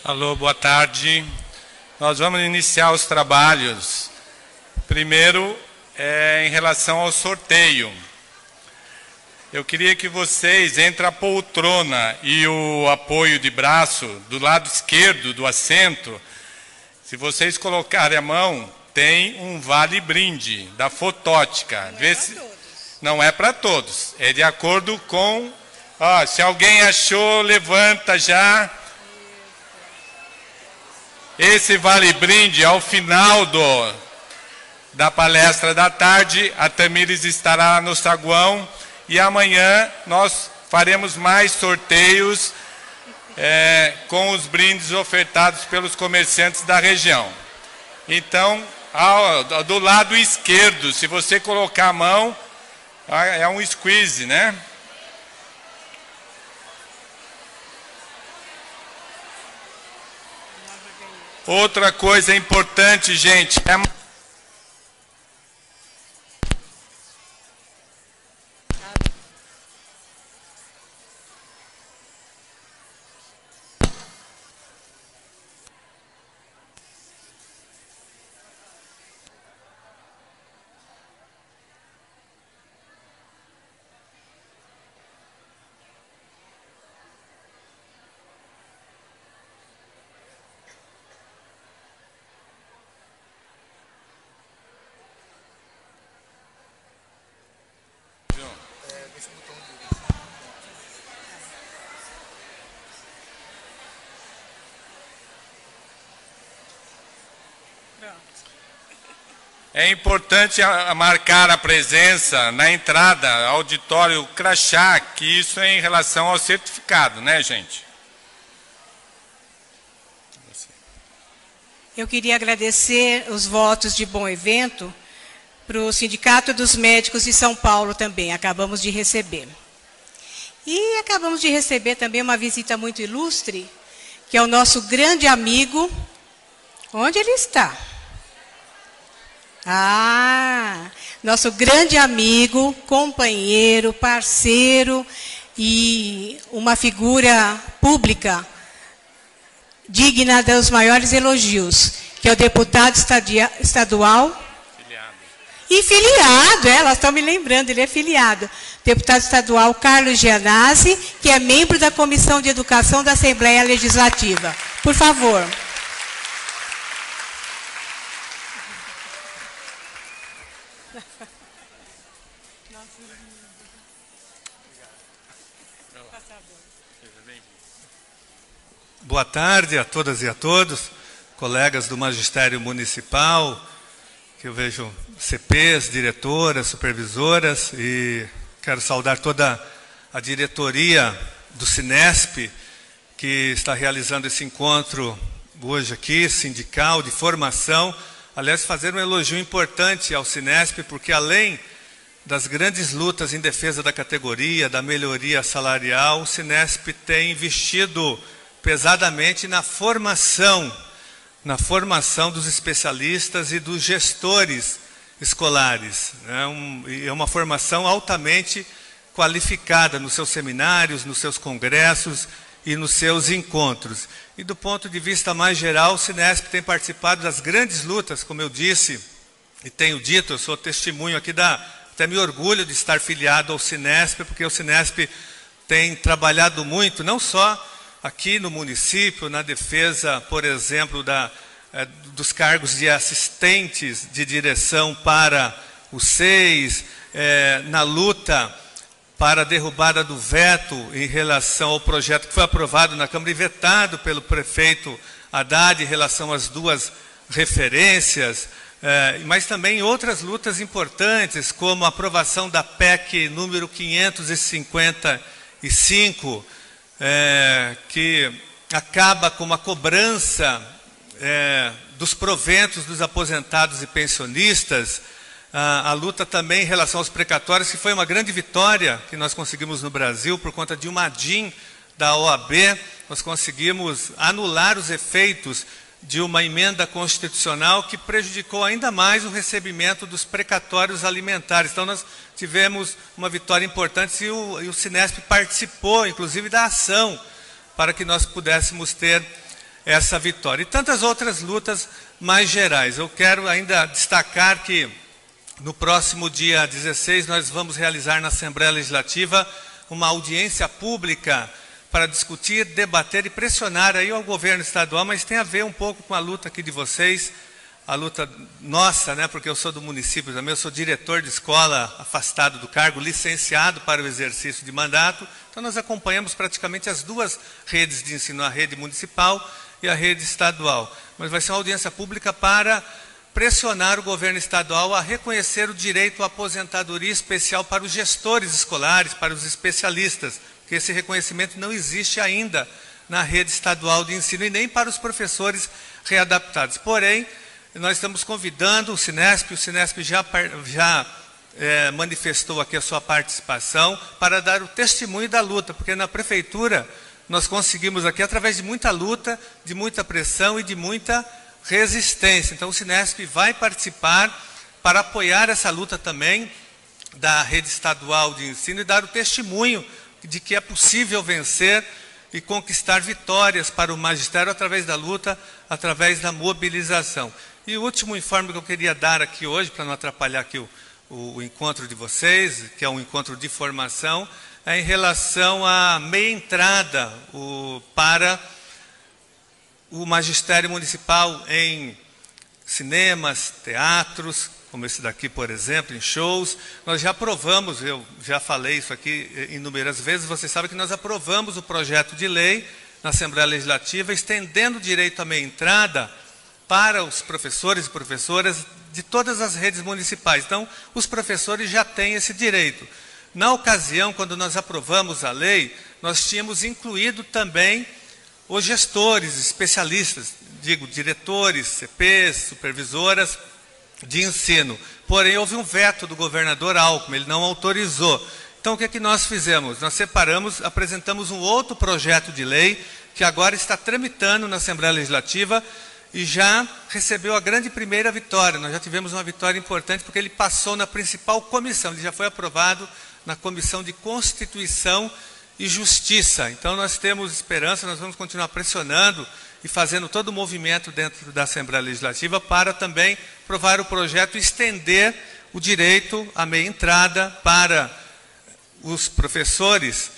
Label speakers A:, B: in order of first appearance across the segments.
A: Alô, boa tarde. Nós vamos iniciar os trabalhos. Primeiro, em relação ao sorteio. Eu queria que vocês, entre a poltrona e o apoio de braço, do lado esquerdo do assento, se vocês colocarem a mão, tem um vale-brinde da Fotótica. Não é para todos. É de acordo com... se alguém achou, levanta já. Esse vale-brinde, ao final da palestra da tarde, a Tamires estará no saguão e amanhã nós faremos mais sorteios com os brindes ofertados pelos comerciantes da região. Então, do lado esquerdo, se você colocar a mão, é um squeeze, né? Outra coisa importante, gente, é importante marcar a presença na entrada, auditório crachá, que isso é em relação ao certificado, né, gente?
B: Eu queria agradecer os votos de bom evento para o Sindicato dos Médicos de São Paulo também, acabamos de receber. E acabamos de receber também uma visita muito ilustre, que é o nosso grande amigo. Onde ele está? Nosso grande amigo, companheiro, parceiro e uma figura pública digna dos maiores elogios, que é o deputado estadual e filiado, elas estão me lembrando, ele é filiado, deputado estadual Carlos Gianazzi, que é membro da Comissão de Educação da Assembleia Legislativa. Por favor.
C: Boa tarde a todas e a todos, colegas do Magistério Municipal, que eu vejo CPs, diretoras, supervisoras, e quero saudar toda a diretoria do Cinesp, que está realizando esse encontro hoje aqui, sindical, de formação. Aliás, fazer um elogio importante ao Cinesp, porque além das grandes lutas em defesa da categoria, da melhoria salarial, o Cinesp tem investido pesadamente na formação dos especialistas e dos gestores escolares. É uma formação altamente qualificada nos seus seminários, nos seus congressos e nos seus encontros. E do ponto de vista mais geral, o Cinesp tem participado das grandes lutas, como eu disse e tenho dito, eu sou testemunho aqui até me orgulho de estar filiado ao Cinesp, porque o Cinesp tem trabalhado muito, não só aqui no município, na defesa, por exemplo, dos cargos de assistentes de direção para os SEIs, na luta para a derrubada do veto em relação ao projeto que foi aprovado na Câmara e vetado pelo prefeito Haddad em relação às duas referências, mas também outras lutas importantes, como a aprovação da PEC número 555, que acaba com a cobrança dos proventos dos aposentados e pensionistas, a luta também em relação aos precatórios, que foi uma grande vitória que nós conseguimos no Brasil, por conta de uma ADIM da OAB, nós conseguimos anular os efeitos de uma emenda constitucional que prejudicou ainda mais o recebimento dos precatórios alimentares. Então nós tivemos uma vitória importante e o Cinesp participou, inclusive, da ação para que nós pudéssemos ter essa vitória. E tantas outras lutas mais gerais. Eu quero ainda destacar que no próximo dia 16 nós vamos realizar na Assembleia Legislativa uma audiência pública para discutir, debater e pressionar aí ao governo estadual, mas tem a ver um pouco com a luta aqui de vocês, a luta nossa, né, porque eu sou do município também, eu sou diretor de escola afastado do cargo, licenciado para o exercício de mandato, então nós acompanhamos praticamente as duas redes de ensino, a rede municipal e a rede estadual. Mas vai ser uma audiência pública para pressionar o governo estadual a reconhecer o direito à aposentadoria especial para os gestores escolares, para os especialistas, porque esse reconhecimento não existe ainda na rede estadual de ensino e nem para os professores readaptados. Porém, nós estamos convidando o Sinesp já manifestou aqui a sua participação para dar o testemunho da luta, porque na prefeitura nós conseguimos aqui, através de muita luta, de muita pressão e de muita resistência. Então o Sinesp vai participar para apoiar essa luta também da rede estadual de ensino e dar o testemunho de que é possível vencer e conquistar vitórias para o magistério através da luta, através da mobilização. E o último informe que eu queria dar aqui hoje, para não atrapalhar aqui o encontro de vocês, que é um encontro de formação, é em relação à meia entrada para o magistério municipal em cinemas, teatros, como esse daqui, por exemplo, em shows. Nós já aprovamos, eu já falei isso aqui inúmeras vezes, vocês sabem que nós aprovamos o projeto de lei na Assembleia Legislativa, estendendo o direito à meia entrada para os professores e professoras de todas as redes municipais. Então, os professores já têm esse direito. Na ocasião, quando nós aprovamos a lei, nós tínhamos incluído também os gestores, especialistas, digo, diretores, CPs, supervisoras de ensino. Porém, houve um veto do governador Alckmin, ele não autorizou. Então, o que é que nós fizemos? Nós separamos, apresentamos um outro projeto de lei, que agora está tramitando na Assembleia Legislativa, e já recebeu a grande primeira vitória. Nós já tivemos uma vitória importante, porque ele passou na principal comissão, ele já foi aprovado na Comissão de Constituição e Justiça. Então nós temos esperança, nós vamos continuar pressionando e fazendo todo o movimento dentro da Assembleia Legislativa para também aprovar o projeto e estender o direito à meia entrada para os professores,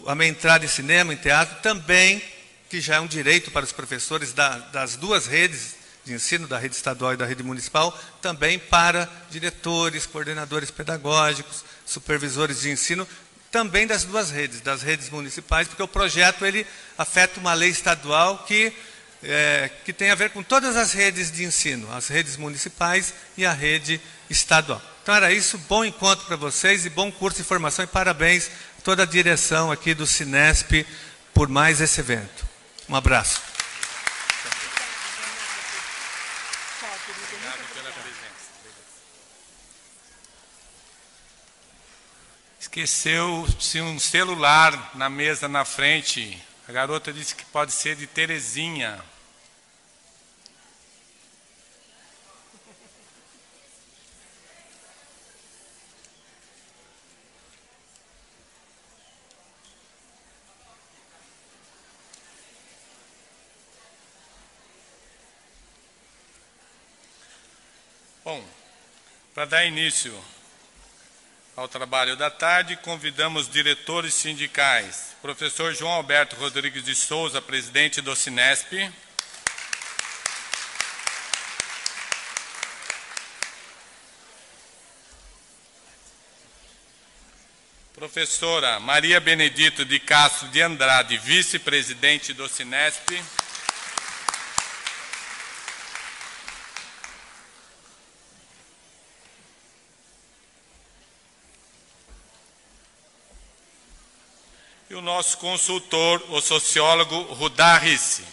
C: a meia entrada em cinema, em teatro, também, que já é um direito para os professores das duas redes de ensino, da rede estadual e da rede municipal, também para diretores, coordenadores pedagógicos, supervisores de ensino, também das duas redes, das redes municipais, porque o projeto ele afeta uma lei estadual que tem a ver com todas as redes de ensino, as redes municipais e a rede estadual. Então era isso, bom encontro para vocês e bom curso de formação e parabéns a toda a direção aqui do Sinesp por mais esse evento. Um abraço.
A: Obrigado pela presença. Esqueceu-se um celular na mesa na frente. A garota disse que pode ser de Terezinha. Bom, para dar início ao trabalho da tarde, convidamos diretores sindicais. Professor João Alberto Rodrigues de Souza, presidente do Sinesp. Professora Maria Benedito de Castro de Andrade, vice-presidente do Sinesp. E o nosso consultor, o sociólogo Rudá Risse.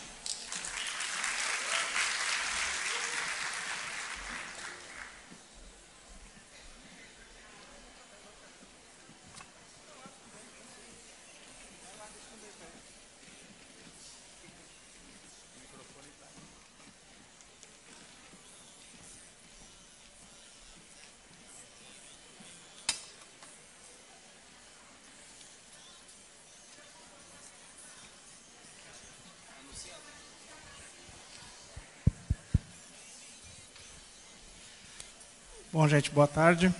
D: Bom, gente, boa tarde.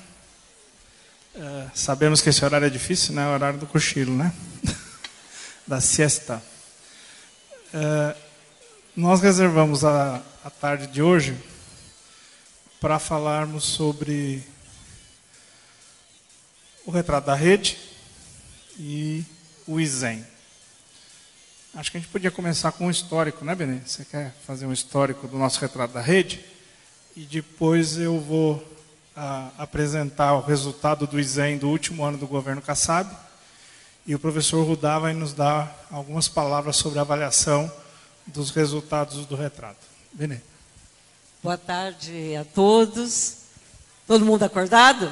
D: Sabemos que esse horário é difícil, né? É o horário do cochilo, né? Da siesta. Nós reservamos a tarde de hoje para falarmos sobre o retrato da rede e o ISEM. Acho que a gente podia começar com um histórico, né, Benê? Você quer fazer um histórico do nosso retrato da rede? E depois eu vou apresentar o resultado do ISEM do último ano do governo Kassab. E o professor Rudá vai nos dar algumas palavras sobre a avaliação dos resultados do retrato. Benê.
E: Boa tarde a todos. Todo mundo acordado?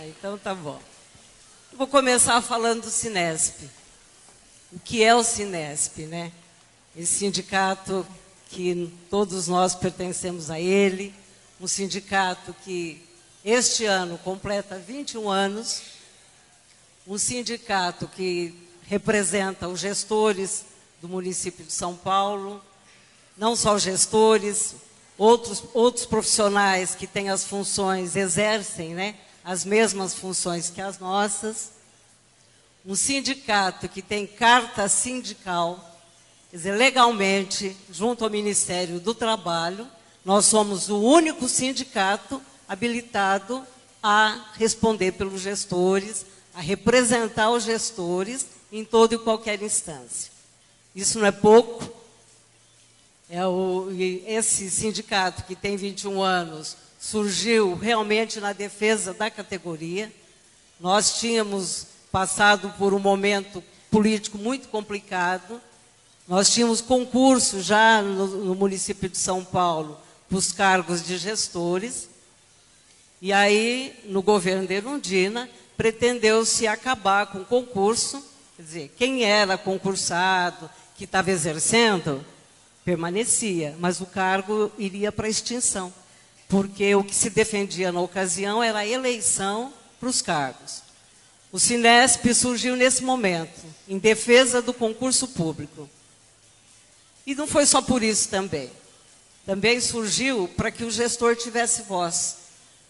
E: Então tá bom. Vou começar falando do Sinesp. O que é o Sinesp, né? Esse sindicato que todos nós pertencemos a ele, um sindicato que este ano completa 21 anos, um sindicato que representa os gestores do município de São Paulo, não só os gestores, outros profissionais que têm as funções, exercem, né, as mesmas funções que as nossas, um sindicato que tem carta sindical, quer dizer, legalmente, junto ao Ministério do Trabalho, nós somos o único sindicato habilitado a responder pelos gestores, a representar os gestores em toda e qualquer instância. Isso não é pouco. Esse sindicato, que tem 21 anos, surgiu realmente na defesa da categoria. Nós tínhamos passado por um momento político muito complicado. Nós tínhamos concurso já no município de São Paulo para os cargos de gestores. E aí, no governo de Erundina, pretendeu-se acabar com o concurso. Quer dizer, quem era concursado, que estava exercendo, permanecia, mas o cargo iria para a extinção, porque o que se defendia na ocasião era a eleição para os cargos. O Sinesp surgiu nesse momento, em defesa do concurso público. E não foi só por isso também. Também surgiu para que o gestor tivesse voz.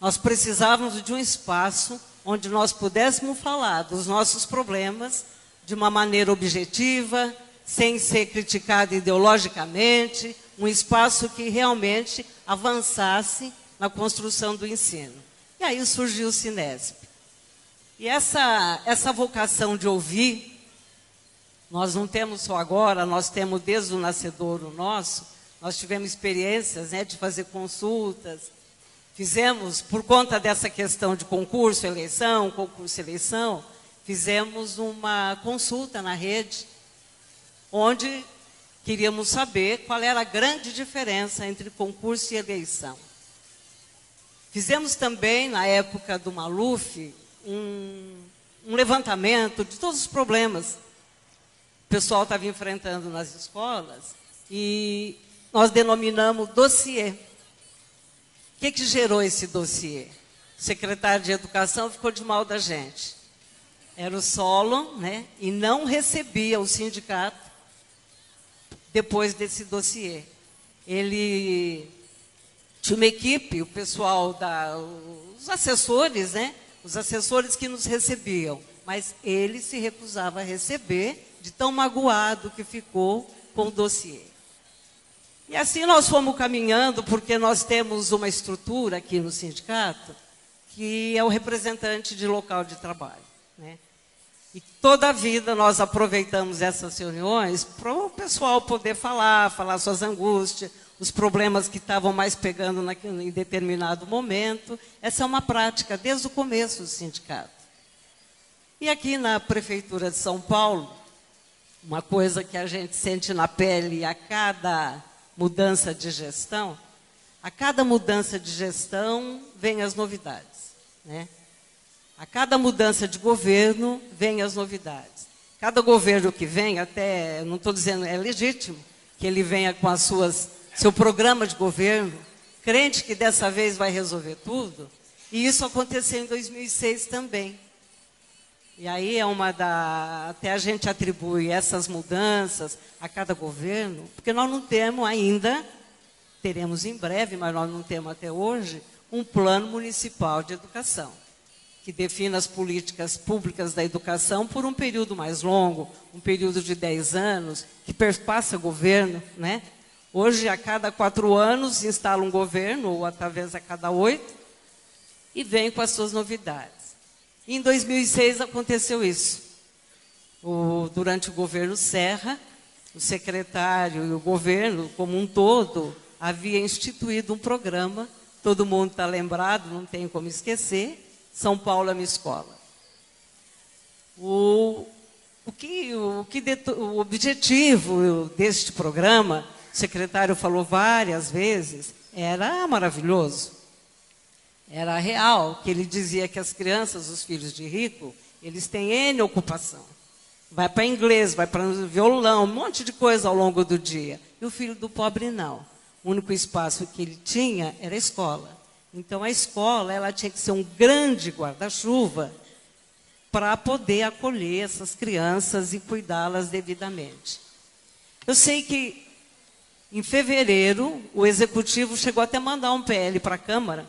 E: Nós precisávamos de um espaço onde nós pudéssemos falar dos nossos problemas de uma maneira objetiva, sem ser criticado ideologicamente, um espaço que realmente avançasse na construção do ensino. E aí surgiu o Sinesp. E essa vocação de ouvir, nós não temos só agora, nós temos desde o nascedouro nosso, nós tivemos experiências, né, de fazer consultas, fizemos, por conta dessa questão de concurso, eleição, fizemos uma consulta na rede, onde queríamos saber qual era a grande diferença entre concurso e eleição. Fizemos também, na época do Maluf, um levantamento de todos os problemas que o pessoal estava enfrentando nas escolas e nós denominamos dossiê. O que gerou esse dossiê? O secretário de Educação ficou de mal da gente. Era o Solon, né, e não recebia o sindicato depois desse dossiê. Ele tinha uma equipe, o pessoal, os assessores, né, os assessores que nos recebiam, mas ele se recusava a receber, de tão magoado que ficou com o dossiê. E assim nós fomos caminhando, porque nós temos uma estrutura aqui no sindicato, que é o representante de local de trabalho, né? E toda a vida nós aproveitamos essas reuniões para o pessoal poder falar suas angústias, os problemas que estavam mais pegando em determinado momento. Essa é uma prática desde o começo do sindicato. E aqui na Prefeitura de São Paulo, uma coisa que a gente sente na pele a cada mudança de gestão, vem as novidades, né? A cada mudança de governo, vem as novidades. Cada governo que vem, até, não estou dizendo, é legítimo que ele venha com seu programa de governo, crente que dessa vez vai resolver tudo, e isso aconteceu em 2006 também. E aí até a gente atribui essas mudanças a cada governo, porque nós não temos ainda, teremos em breve, mas nós não temos até hoje, um plano municipal de educação, que defina as políticas públicas da educação por um período mais longo, um período de 10 anos, que perpassa governo, né? Hoje, a cada 4 anos, se instala um governo, ou talvez a cada 8, e vem com as suas novidades. E em 2006 aconteceu isso. Durante o governo Serra, o secretário e o governo como um todo havia instituído um programa, todo mundo está lembrado, não tem como esquecer, São Paulo é minha escola. O objetivo deste programa, o secretário falou várias vezes, era maravilhoso. Era real, que ele dizia que as crianças, os filhos de rico, eles têm N ocupação. Vai para inglês, vai para violão, um monte de coisa ao longo do dia. E o filho do pobre não. O único espaço que ele tinha era a escola. Então, a escola ela tinha que ser um grande guarda-chuva para poder acolher essas crianças e cuidá-las devidamente. Eu sei que, em fevereiro, o Executivo chegou até a mandar um PL para a Câmara,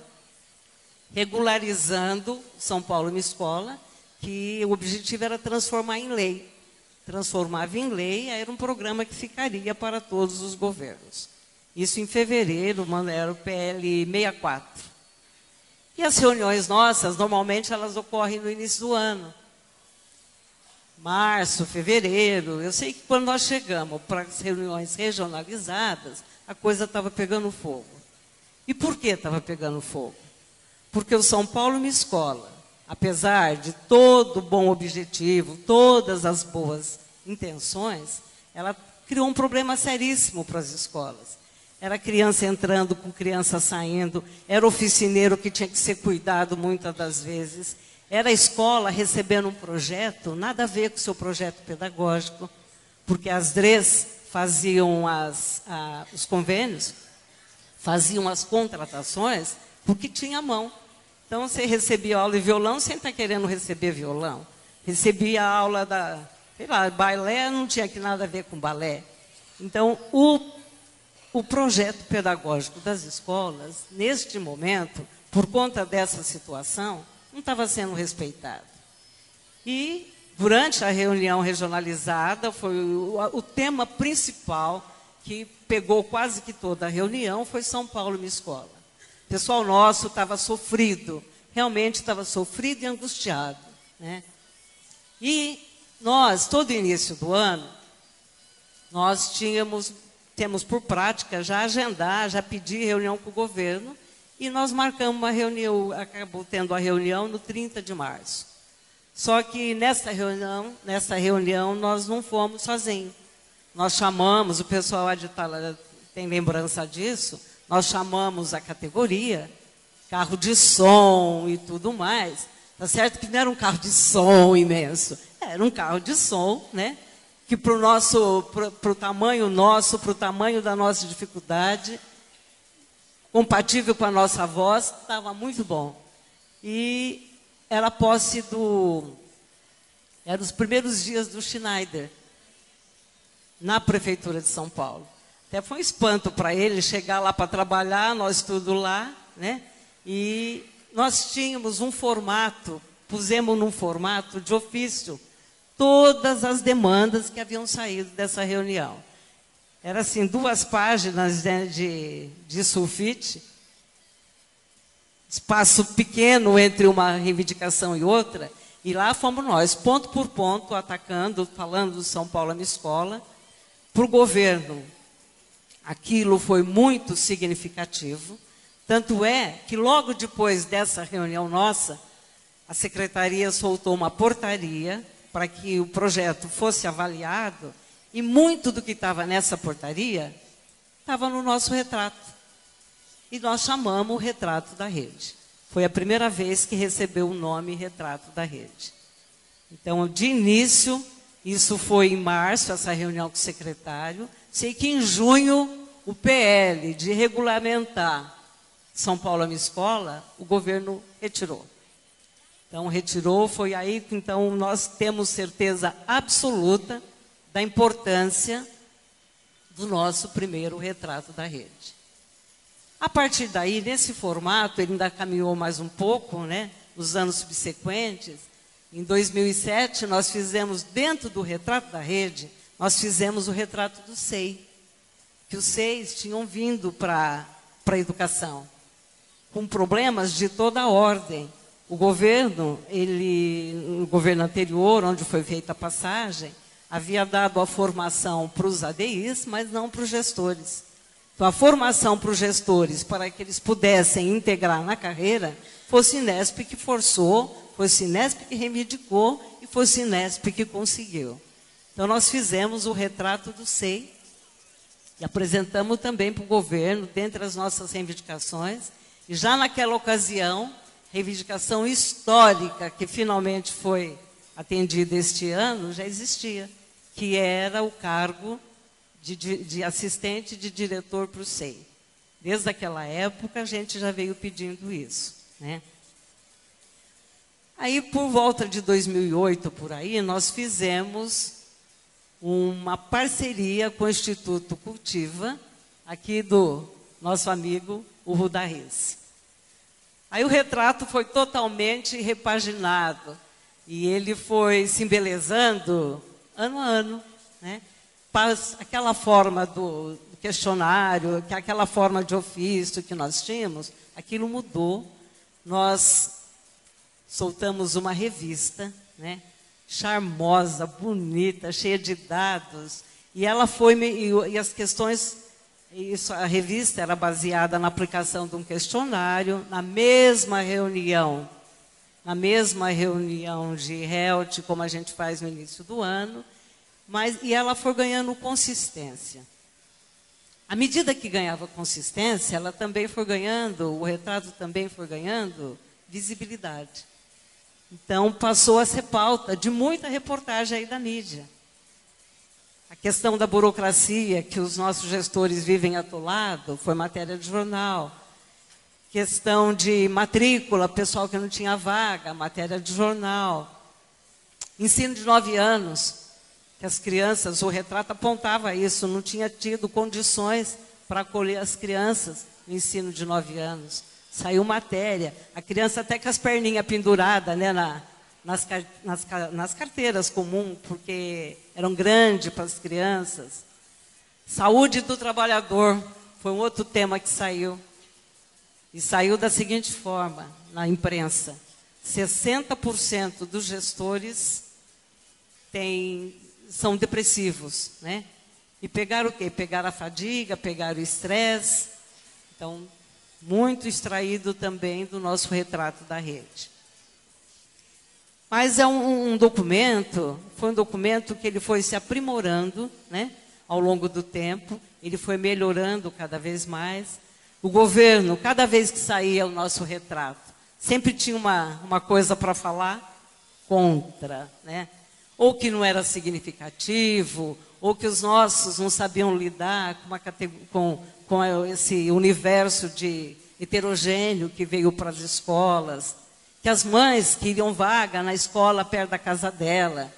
E: regularizando São Paulo Minha Escola, que o objetivo era transformar em lei. Transformava em lei, era um programa que ficaria para todos os governos. Isso em fevereiro, era o PL 64. E as reuniões nossas, normalmente, elas ocorrem no início do ano. Março, fevereiro. Eu sei que quando nós chegamos para as reuniões regionalizadas, a coisa estava pegando fogo. E por que estava pegando fogo? Porque o São Paulo Minha Escola, apesar de todo o bom objetivo, todas as boas intenções, ela criou um problema seríssimo para as escolas. Era criança entrando com criança saindo, era oficineiro que tinha que ser cuidado muitas das vezes, era a escola recebendo um projeto, nada a ver com o seu projeto pedagógico, porque as DREs faziam os convênios, faziam as contratações, porque tinha mão. Então, você recebia aula de violão sem estar querendo receber violão. Recebia aula balé, não tinha nada a ver com balé. Então, o projeto pedagógico das escolas, neste momento, por conta dessa situação, não estava sendo respeitado. E, durante a reunião regionalizada, foi o tema principal que pegou quase que toda a reunião, foi São Paulo Minha Escola. O pessoal nosso estava sofrido, realmente estava sofrido e angustiado, né? E nós, todo início do ano, nós temos por prática já agendar, já pedir reunião com o governo, e nós marcamos uma reunião, acabou tendo a reunião no 30 de março. Só que nessa reunião nós não fomos sozinhos. Nós chamamos, o pessoal tem lembrança disso, nós chamamos a categoria, carro de som e tudo mais. Tá certo que não era um carro de som imenso, era um carro de som, né? Que para o tamanho nosso, para o tamanho da nossa dificuldade, compatível com a nossa voz, estava muito bom. E era a posse eram os primeiros dias do Schneider, na Prefeitura de São Paulo. Até foi um espanto para ele chegar lá para trabalhar, nós tudo lá, né? E nós tínhamos um formato, pusemos num formato de ofício, todas as demandas que haviam saído dessa reunião. Era assim, 2 páginas, né, de sulfite, espaço pequeno entre uma reivindicação e outra, e lá fomos nós, ponto por ponto, atacando, falando do São Paulo Minha Escola, para o governo. Aquilo foi muito significativo, tanto é que logo depois dessa reunião nossa, a secretaria soltou uma portaria para que o projeto fosse avaliado, e muito do que estava nessa portaria estava no nosso retrato. E nós chamamos o Retrato da Rede. Foi a primeira vez que recebeu o nome Retrato da Rede. Então, de início, isso foi em março, essa reunião com o secretário. Sei que em junho, o PL de regulamentar São Paulo Minha Escola, o governo retirou. Então, retirou, foi aí que então, nós temos certeza absoluta da importância do nosso primeiro Retrato da Rede. A partir daí, nesse formato, ele ainda caminhou mais um pouco, né? Nos anos subsequentes. Em 2007, nós fizemos, dentro do retrato da rede, nós fizemos o retrato do SEI, que os SEIs tinham vindo para a educação, com problemas de toda a ordem. O governo, no governo anterior, onde foi feita a passagem, havia dado a formação para os ADIs, mas não para os gestores. Então, a formação para os gestores, para que eles pudessem integrar na carreira, foi o Sinesp que forçou, foi o Sinesp que reivindicou e foi o Sinesp que conseguiu. Então, nós fizemos o retrato do SEI e apresentamos também para o governo, dentre as nossas reivindicações, e já naquela ocasião, reivindicação histórica, que finalmente foi atendida este ano, já existia, que era o cargo de assistente de diretor para o SEI. Desde aquela época, a gente já veio pedindo isso, né? Aí, por volta de 2008, por aí, nós fizemos uma parceria com o Instituto Cultiva, aqui do nosso amigo, o Rudarris. Aí o retrato foi totalmente repaginado, e ele foi se embelezando ano a ano, né? Aquela forma do questionário, aquela forma de ofício que nós tínhamos, aquilo mudou. Nós soltamos uma revista, né? Charmosa, bonita, cheia de dados, e ela foi, e as questões, a revista era baseada na aplicação de um questionário, na mesma reunião de HELT, como a gente faz no início do ano, e ela foi ganhando consistência. À medida que ganhava consistência, ela também foi ganhando, o retrato também foi ganhando visibilidade. Então, passou a ser pauta de muita reportagem aí da mídia. A questão da burocracia, que os nossos gestores vivem atolado, foi matéria de jornal. Questão de matrícula, pessoal que não tinha vaga, matéria de jornal. Ensino de 9 anos, que as crianças, o retrato apontava isso, não tinha tido condições para acolher as crianças no ensino de 9 anos. Saiu matéria, a criança até com as perninhas penduradas, né, nas carteiras comuns, porque eram grandes para as crianças. Saúde do trabalhador, foi um outro tema que saiu. E saiu da seguinte forma, na imprensa: 60% dos gestores são depressivos, né? E pegaram o quê? Pegaram a fadiga, pegaram o estresse. Então, muito extraído também do nosso retrato da rede. Mas é foi um documento que ele foi se aprimorando, né, ao longo do tempo, ele foi melhorando cada vez mais. O governo, cada vez que saía o nosso retrato, sempre tinha uma coisa para falar contra, né? Ou que não era significativo, ou que os nossos não sabiam lidar com esse universo de heterogêneo que veio para as escolas, que as mães queriam vaga na escola perto da casa dela.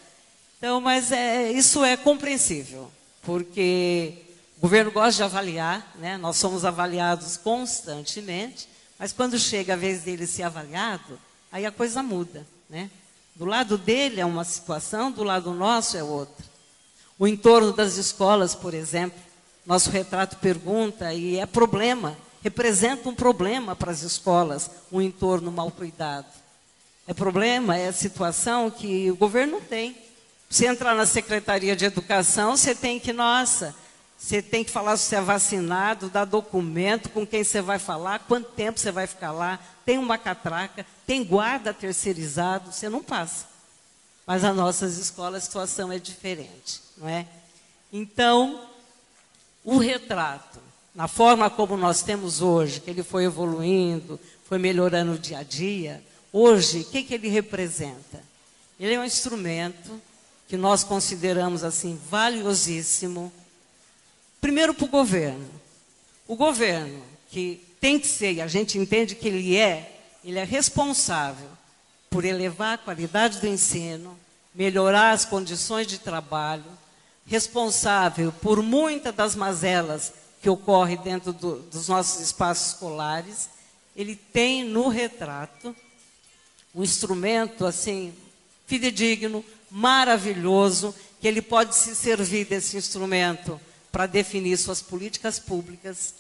E: Então, mas isso é compreensível, porque o governo gosta de avaliar, né? Nós somos avaliados constantemente, mas quando chega a vez dele ser avaliado, aí a coisa muda, né? Do lado dele é uma situação, do lado nosso é outra. O entorno das escolas, por exemplo, nosso retrato pergunta, e é problema, representa um problema para as escolas, um entorno mal cuidado. É problema, é situação que o governo não tem. Você entrar na Secretaria de Educação, você tem que falar se você é vacinado, dar documento, com quem você vai falar, quanto tempo você vai ficar lá, tem uma catraca, tem guarda terceirizado, você não passa. Mas nas nossas escolas a situação é diferente, não é? Então, o retrato, na forma como nós temos hoje, que ele foi evoluindo, foi melhorando o dia a dia, hoje, o que ele representa? Ele é um instrumento que nós consideramos assim valiosíssimo, primeiro para o governo. O governo, que tem que ser, e a gente entende que ele é responsável por elevar a qualidade do ensino, melhorar as condições de trabalho, responsável por muitas das mazelas que ocorre dentro dos nossos espaços escolares, ele tem no retrato um instrumento assim fidedigno, maravilhoso, que ele pode se servir desse instrumento para definir suas políticas públicas.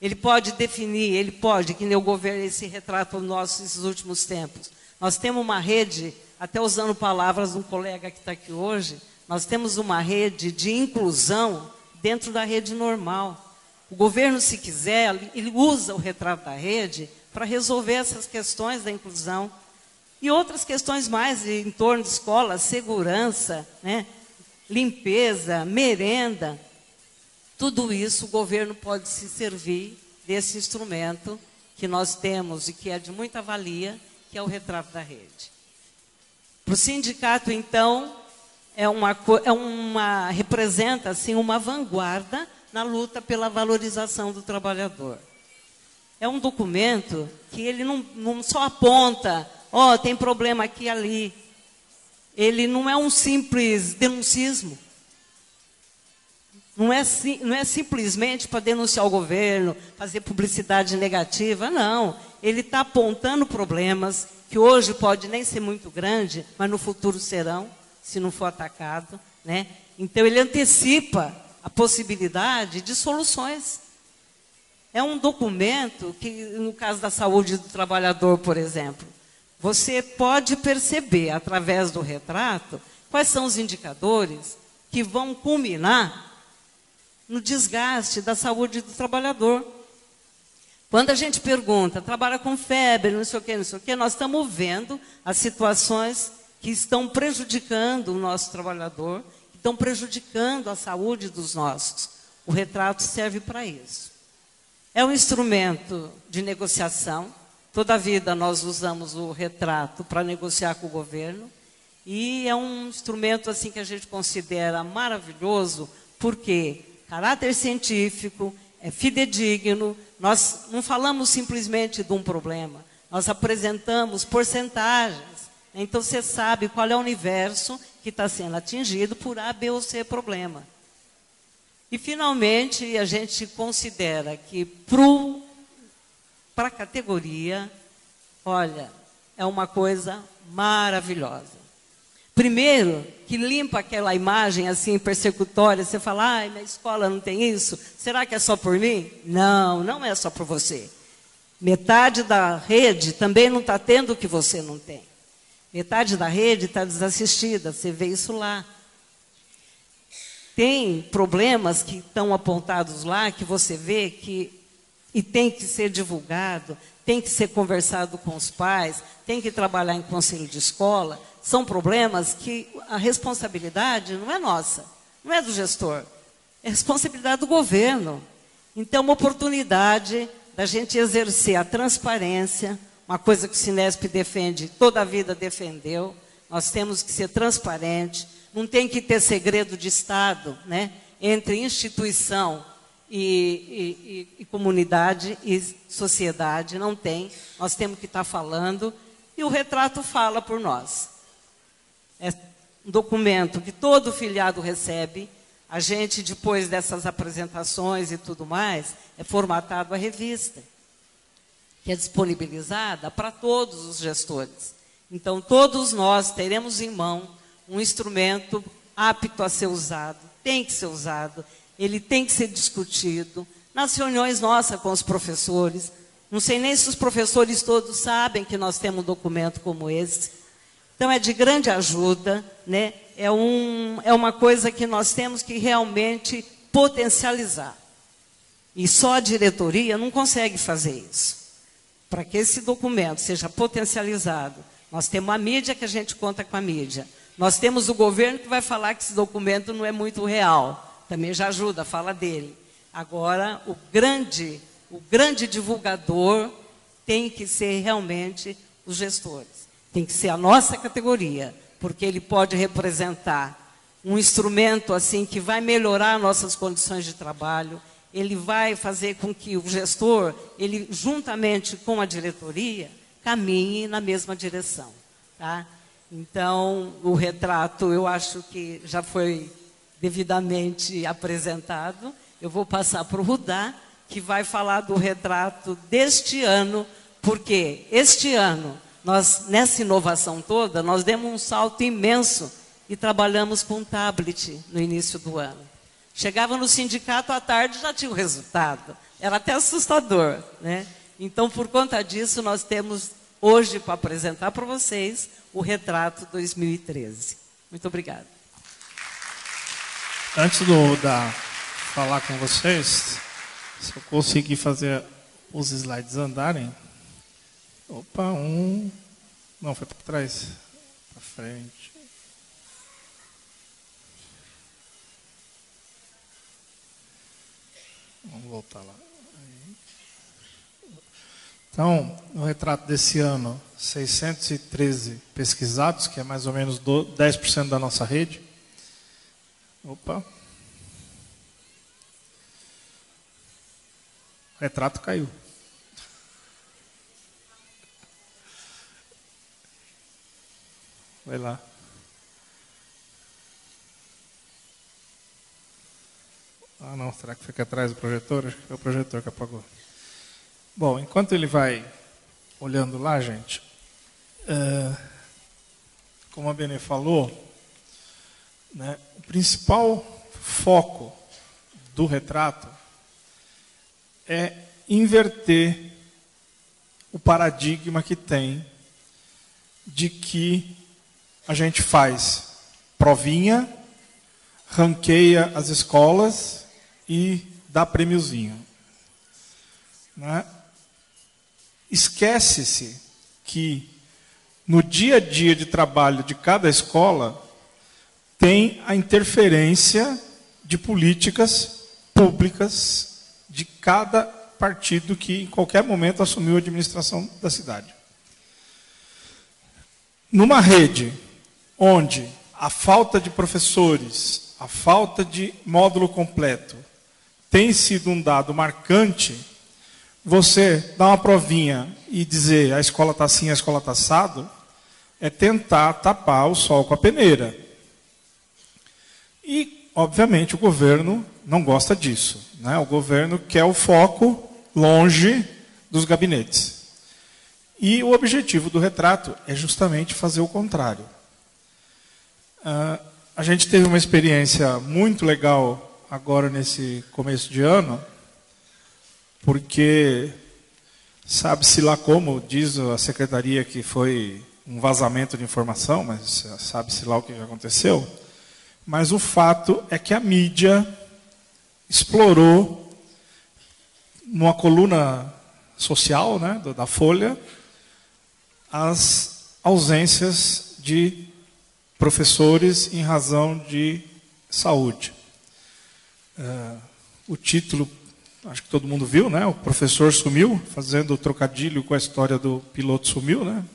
E: Ele pode definir, que nem o governo, esse retrato nosso nesses últimos tempos. Nós temos uma rede, até usando palavras de um colega que está aqui hoje, nós temos uma rede de inclusão dentro da rede normal. O governo, se quiser, ele usa o retrato da rede para resolver essas questões da inclusão. E outras questões mais em torno de escola, segurança, né? Limpeza, merenda. Tudo isso o governo pode se servir desse instrumento que nós temos e que é de muita valia, que é o retrato da rede. Para o sindicato, então, representa assim, uma vanguarda na luta pela valorização do trabalhador. É um documento que ele não só aponta, tem problema aqui e ali. Ele não é um simples denuncismo. Não é simplesmente para denunciar o governo, fazer publicidade negativa, não. Ele está apontando problemas que hoje pode nem ser muito grande, mas no futuro serão, se não for atacado, né? Então, ele antecipa a possibilidade de soluções. É um documento que, no caso da saúde do trabalhador, por exemplo, você pode perceber, através do retrato, quais são os indicadores que vão culminar no desgaste da saúde do trabalhador. Quando a gente pergunta, trabalha com febre, não sei o quê, nós estamos vendo as situações que estão prejudicando o nosso trabalhador, que estão prejudicando a saúde dos nossos. O retrato serve para isso. É um instrumento de negociação. Toda a vida nós usamos o retrato para negociar com o governo. E é um instrumento assim que a gente considera maravilhoso, porque caráter científico, é fidedigno. Nós não falamos simplesmente de um problema, nós apresentamos porcentagens. Então, você sabe qual é o universo que está sendo atingido por A, B ou C problema. E, finalmente, a gente considera que, para a categoria, olha, é uma coisa maravilhosa. Primeiro, que limpa aquela imagem assim persecutória, você fala, na escola não tem isso? Será que é só por mim? Não, não é só por você. Metade da rede também não está tendo o que você não tem. Metade da rede está desassistida, você vê isso lá. Tem problemas que estão apontados lá, que você vê e tem que ser divulgado, tem que ser conversado com os pais, tem que trabalhar em conselho de escola. São problemas que a responsabilidade não é nossa, não é do gestor, é responsabilidade do governo. Então, uma oportunidade da gente exercer a transparência, uma coisa que o Cinesp defende, toda a vida defendeu. Nós temos que ser transparente, não tem que ter segredo de Estado, né, entre instituição e comunidade e sociedade, não tem. Nós temos que estar falando e o retrato fala por nós. É um documento que todo filiado recebe. A gente, depois dessas apresentações e tudo mais, é formatado a revista, que é disponibilizada para todos os gestores. Então, todos nós teremos em mão um instrumento apto a ser usado, tem que ser usado, ele tem que ser discutido. Nas reuniões nossas com os professores, não sei nem se os professores todos sabem que nós temos um documento como esse. Então, é de grande ajuda, né? É uma coisa que nós temos que realmente potencializar. E só a diretoria não consegue fazer isso. Para que esse documento seja potencializado, nós temos a mídia, que a gente conta com a mídia. Nós temos o governo que vai falar que esse documento não é muito real. Também já ajuda, fala dele. Agora, o grande divulgador tem que ser realmente os gestores. Tem que ser a nossa categoria, porque ele pode representar um instrumento assim que vai melhorar nossas condições de trabalho. Ele vai fazer com que o gestor, ele juntamente com a diretoria, caminhe na mesma direção, tá? Então, o retrato eu acho que já foi devidamente apresentado eu vou passar para o Rudá, que vai falar do retrato deste ano, porque este ano, nós, nessa inovação toda, nós demos um salto imenso e trabalhamos com tablet no início do ano. Chegava no sindicato à tarde e já tinha o resultado. Era até assustador, né? Então, por conta disso, nós temos hoje para apresentar para vocês o retrato 2013. Muito obrigada.
D: Antes falar com vocês, se eu conseguir fazer os slides andarem. Opa, não, foi para trás. Para frente. Vamos voltar lá. Então, no retrato desse ano, 613 pesquisados, que é mais ou menos 10% da nossa rede. Opa. O retrato caiu. Vai lá. Ah, não. Será que fica atrás do projetor? Acho que foi o projetor que apagou. Bom, enquanto ele vai olhando lá, gente, como a Benê falou, né, o principal foco do retrato é inverter o paradigma que tem de que a gente faz provinha, ranqueia as escolas e dá prêmiozinho. Né? Esquece-se que no dia a dia de trabalho de cada escola tem a interferência de políticas públicas de cada partido que em qualquer momento assumiu a administração da cidade. Numa rede onde a falta de professores, a falta de módulo completo tem sido um dado marcante, você dar uma provinha e dizer a escola está assim, a escola está assado, é tentar tapar o sol com a peneira. E, obviamente, o governo não gosta disso. Né? O governo quer o foco longe dos gabinetes. E o objetivo do retrato é justamente fazer o contrário. A gente teve uma experiência muito legal agora nesse começo de ano, porque sabe-se lá como, diz a secretaria que foi um vazamento de informação, mas sabe-se lá o que aconteceu. Mas o fato é que a mídia explorou, numa coluna social, né, da Folha, as ausências de professores em razão de saúde. O título, acho que todo mundo viu, né? O professor sumiu, fazendo o trocadilho com a história do piloto sumiu, né?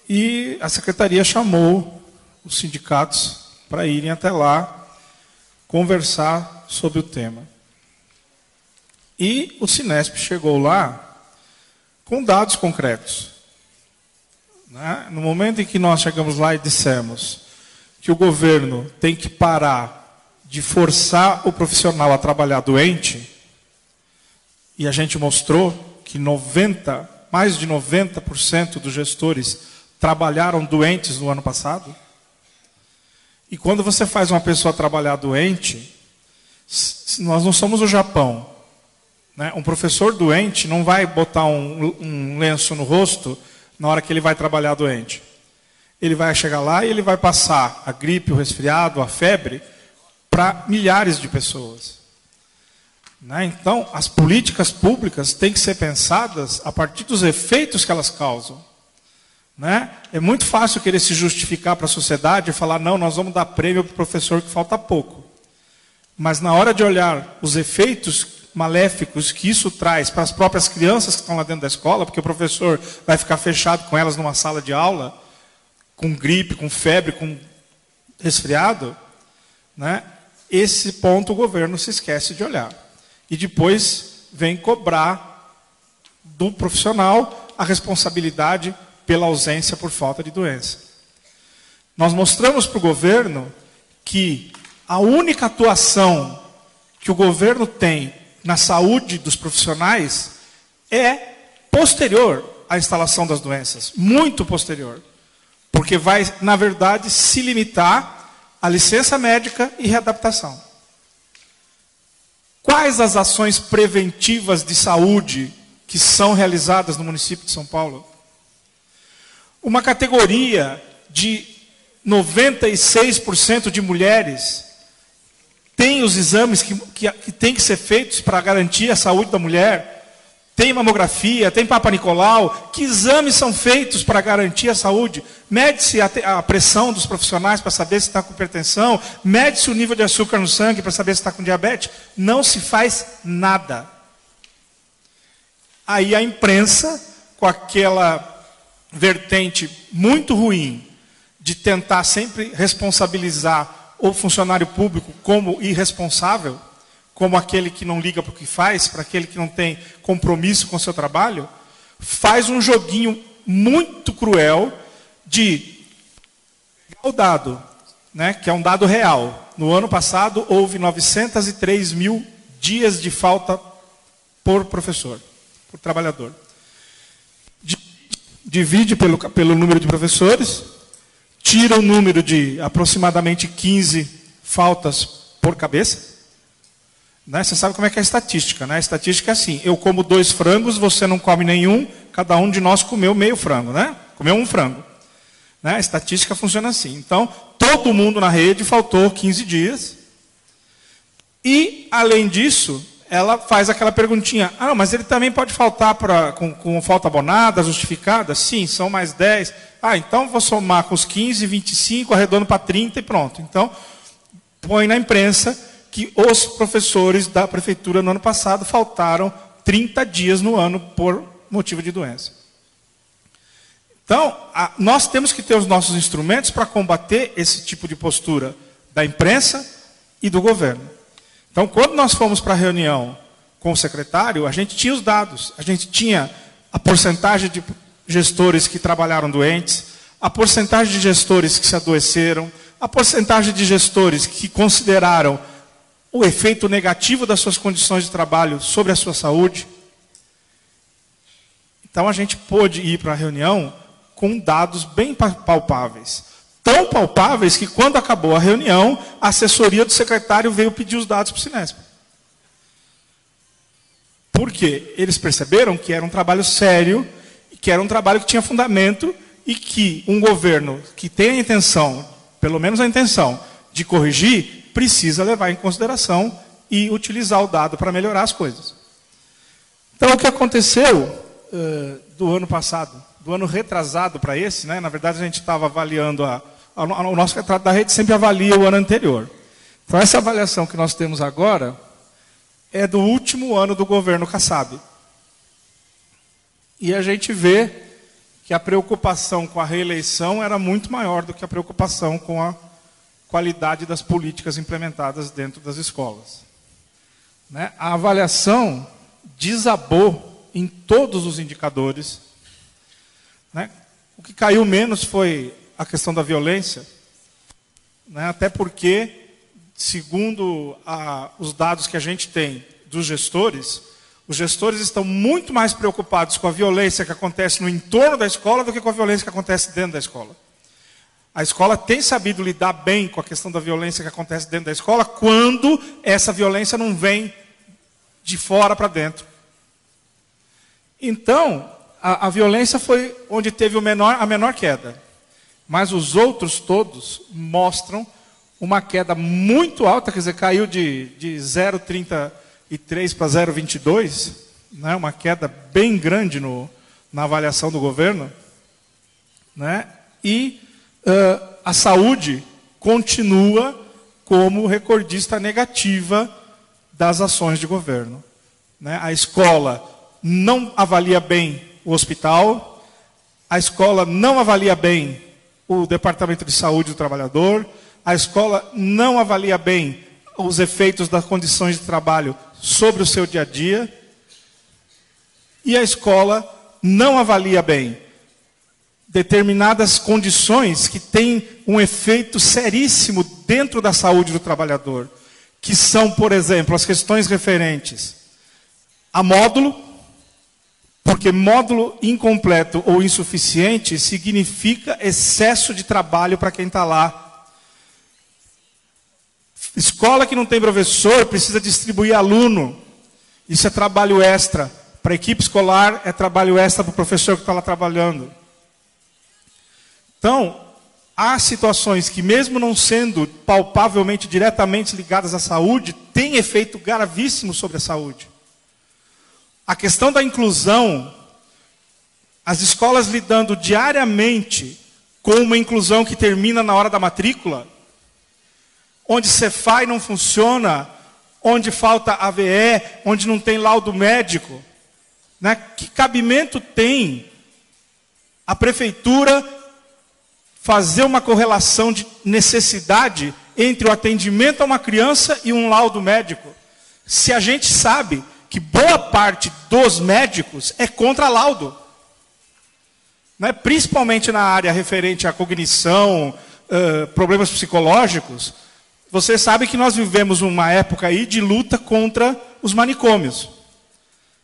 D: E a secretaria chamou os sindicatos para irem até lá conversar sobre o tema. E o Cinesp chegou lá com dados concretos. Né? No momento em que nós chegamos lá e dissemos que o governo tem que parar de forçar o profissional a trabalhar doente, e a gente mostrou que mais de 90% dos gestores trabalharam doentes no ano passado. E quando você faz uma pessoa trabalhar doente, nós não somos o Japão. Né? Um professor doente não vai botar um lenço no rosto na hora que ele vai trabalhar doente. Ele vai chegar lá e ele vai passar a gripe, o resfriado, a febre para milhares de pessoas. Né? Então, as políticas públicas têm que ser pensadas a partir dos efeitos que elas causam. Né? É muito fácil querer se justificar para a sociedade e falar, não, nós vamos dar prêmio para o professor que falta pouco. Mas na hora de olhar os efeitos maléficos que isso traz para as próprias crianças que estão lá dentro da escola, porque o professor vai ficar fechado com elas numa sala de aula, com gripe, com febre, com resfriado, né? Esse ponto o governo se esquece de olhar. E depois vem cobrar do profissional a responsabilidade pela ausência por falta de doença. Nós mostramos para o governo que a única atuação que o governo tem na saúde dos profissionais é posterior à instalação das doenças, muito posterior. Porque vai, na verdade, se limitar à licença médica e readaptação. Quais as ações preventivas de saúde que são realizadas no município de São Paulo? Uma categoria de 96% de mulheres tem os exames que têm que ser feitos para garantir a saúde da mulher. Tem mamografia, tem Papa Nicolau. Que exames são feitos para garantir a saúde? Mede-se a pressão dos profissionais para saber se está com hipertensão. Mede-se o nível de açúcar no sangue para saber se está com diabetes. Não se faz nada. Aí a imprensa, com aquela vertente muito ruim de tentar sempre responsabilizar o funcionário público como irresponsável, como aquele que não liga para o que faz, para aquele que não tem compromisso com o seu trabalho, faz um joguinho muito cruel de o dado, né, que é um dado real. No ano passado, houve 903 mil dias de falta por professor, por trabalhador. Divide pelo número de professores, tira o número de aproximadamente 15 faltas por cabeça. Né? Você sabe como é que é a estatística, né? A estatística é assim: eu como 2 frangos, você não come nenhum, cada um de nós comeu meio frango, né? Comeu um frango. Né? A estatística funciona assim. Então, todo mundo na rede faltou 15 dias. E, além disso, ela faz aquela perguntinha: ah, mas ele também pode faltar com falta abonada, justificada? Sim, são mais 10. Ah, então vou somar com os 15, 25, arredondo para 30 e pronto. Então, põe na imprensa que os professores da prefeitura no ano passado faltaram 30 dias no ano por motivo de doença. Então, nós temos que ter os nossos instrumentos para combater esse tipo de postura da imprensa e do governo. Então, quando nós fomos para a reunião com o secretário, a gente tinha os dados. A gente tinha a porcentagem de gestores que trabalharam doentes, a porcentagem de gestores que se adoeceram, a porcentagem de gestores que consideraram o efeito negativo das suas condições de trabalho sobre a sua saúde. Então, a gente pôde ir para a reunião com dados bem palpáveis. Tão palpáveis que, quando acabou a reunião, a assessoria do secretário veio pedir os dados para o Cinesp. Por quê? Eles perceberam que era um trabalho sério, que era um trabalho que tinha fundamento e que um governo que tem a intenção, pelo menos a intenção, de corrigir, precisa levar em consideração e utilizar o dado para melhorar as coisas. Então, o que aconteceu do ano passado, do ano retrasado para esse, né? Na verdade, a gente estava avaliando, o nosso retrato da rede sempre avalia o ano anterior. Então, essa avaliação que nós temos agora é do último ano do governo Kassab. E a gente vê que a preocupação com a reeleição era muito maior do que a preocupação com a qualidade das políticas implementadas dentro das escolas. Né? A avaliação desabou em todos os indicadores. Né? O que caiu menos foi a questão da violência, né? Até porque, segundo os dados que a gente tem dos gestores, os gestores estão muito mais preocupados com a violência que acontece no entorno da escola do que com a violência que acontece dentro da escola. A escola tem sabido lidar bem com a questão da violência que acontece dentro da escola quando essa violência não vem de fora para dentro. Então, a violência foi onde teve a menor queda. Mas os outros todos mostram uma queda muito alta, quer dizer, caiu de 0,33 para 0,22, né? Uma queda bem grande na avaliação do governo. Né? E a saúde continua como recordista negativa das ações de governo. Né? A escola não avalia bem o hospital, a escola não avalia bem o departamento de saúde do trabalhador, a escola não avalia bem os efeitos das condições de trabalho sobre o seu dia a dia, e a escola não avalia bem determinadas condições que têm um efeito seríssimo dentro da saúde do trabalhador, que são, por exemplo, as questões referentes a módulo, porque módulo incompleto ou insuficiente significa excesso de trabalho para quem está lá. Escola que não tem professor precisa distribuir aluno. Isso é trabalho extra. Para a equipe escolar é trabalho extra para o professor que está lá trabalhando. Então, há situações que, mesmo não sendo palpavelmente, diretamente ligadas à saúde, têm efeito gravíssimo sobre a saúde. A questão da inclusão, as escolas lidando diariamente com uma inclusão que termina na hora da matrícula, onde Cefai não funciona, onde falta AVE, onde não tem laudo médico, né? Que cabimento tem a prefeitura fazer uma correlação de necessidade entre o atendimento a uma criança e um laudo médico, se a gente sabe que boa parte dos médicos é contra laudo, né? Principalmente na área referente à cognição, problemas psicológicos. Você sabe que nós vivemos uma época aí de luta contra os manicômios,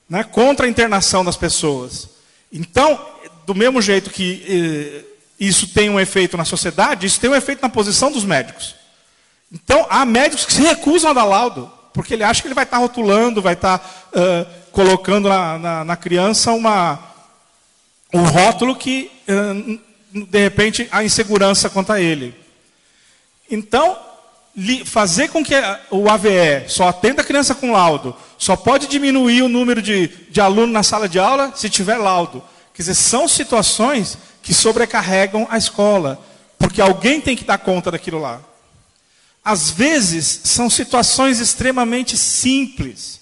D: né? Contra a internação das pessoas. Então, do mesmo jeito que isso tem um efeito na sociedade, isso tem um efeito na posição dos médicos. Então, há médicos que se recusam a dar laudo, porque ele acha que ele vai estar rotulando, vai estar colocando na criança um rótulo que, de repente, há insegurança quanto a ele. Então, fazer com que o AVE só atenda a criança com laudo, só pode diminuir o número de aluno na sala de aula se tiver laudo. Quer dizer, são situações que sobrecarregam a escola, porque alguém tem que dar conta daquilo lá. Às vezes, são situações extremamente simples,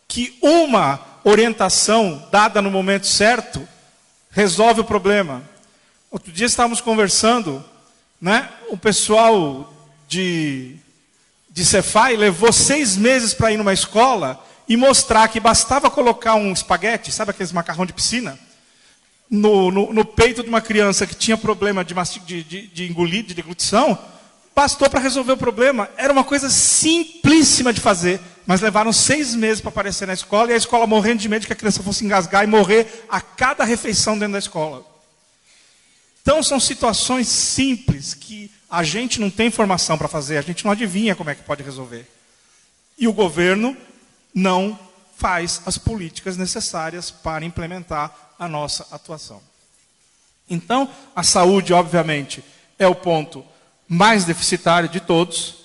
D: que uma orientação dada no momento certo resolve o problema. Outro dia estávamos conversando, né? O pessoal de Cefai levou 6 meses para ir numa escola e mostrar que bastava colocar um espaguete, sabe aqueles macarrão de piscina, no peito de uma criança que tinha problema de engolir, de deglutição. Bastou para resolver o problema. Era uma coisa simplíssima de fazer, mas levaram 6 meses para aparecer na escola, e a escola morrendo de medo de que a criança fosse engasgar e morrer a cada refeição dentro da escola. Então, são situações simples que a gente não tem informação para fazer, a gente não adivinha como é que pode resolver. E o governo não faz as políticas necessárias para implementar a nossa atuação. Então, a saúde, obviamente, é o ponto mais deficitário de todos,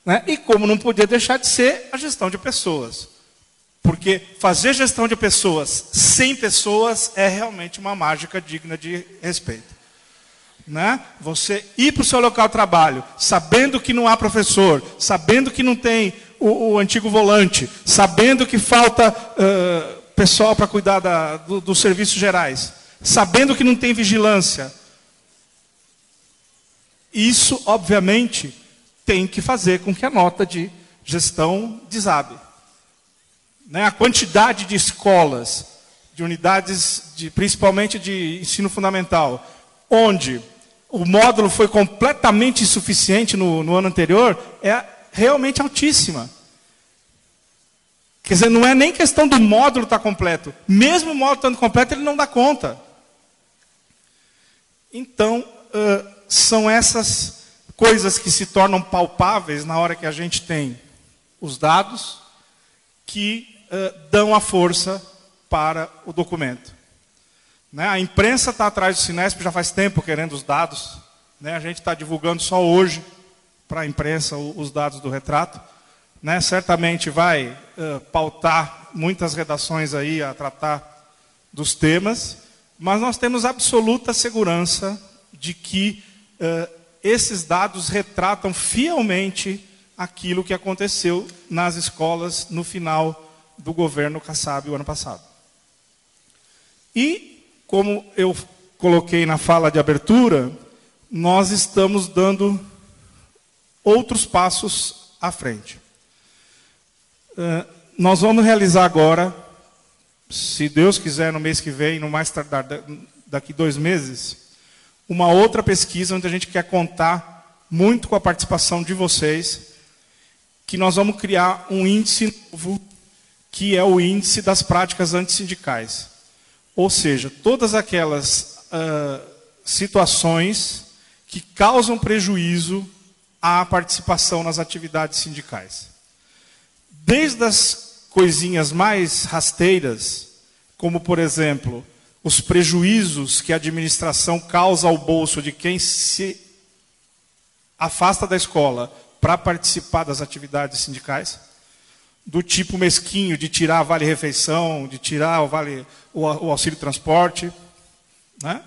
D: né? E como não podia deixar de ser a gestão de pessoas. Porque fazer gestão de pessoas sem pessoas é realmente uma mágica digna de respeito. Né? Você ir para o seu local de trabalho, sabendo que não há professor, sabendo que não tem o antigo volante, sabendo que falta pessoal para cuidar dos serviços gerais, sabendo que não tem vigilância. Isso, obviamente, tem que fazer com que a nota de gestão desabe. Né? A quantidade de escolas, de unidades, principalmente de ensino fundamental, onde o módulo foi completamente insuficiente no ano anterior, é realmente altíssima. Quer dizer, não é nem questão do módulo estar completo. Mesmo o módulo estando completo, ele não dá conta. Então, são essas coisas que se tornam palpáveis na hora que a gente tem os dados, que dão a força para o documento. Né? A imprensa está atrás do Sinesp já faz tempo querendo os dados. Né? A gente está divulgando só hoje para a imprensa os dados do retrato. Né? Certamente vai pautar muitas redações aí a tratar dos temas, mas nós temos absoluta segurança de que esses dados retratam fielmente aquilo que aconteceu nas escolas no final do governo Kassab o ano passado. E, como eu coloquei na fala de abertura, nós estamos dando outros passos à frente. Nós vamos realizar agora, se Deus quiser, no mês que vem, no mais tardar daqui 2 meses, uma outra pesquisa onde a gente quer contar muito com a participação de vocês, que nós vamos criar um índice novo, que é o índice das práticas antissindicais. Ou seja, todas aquelas situações que causam prejuízo à participação nas atividades sindicais. Desde as coisinhas mais rasteiras, como, por exemplo, os prejuízos que a administração causa ao bolso de quem se afasta da escola para participar das atividades sindicais, do tipo mesquinho de tirar vale-refeição, de tirar o auxílio-transporte, né?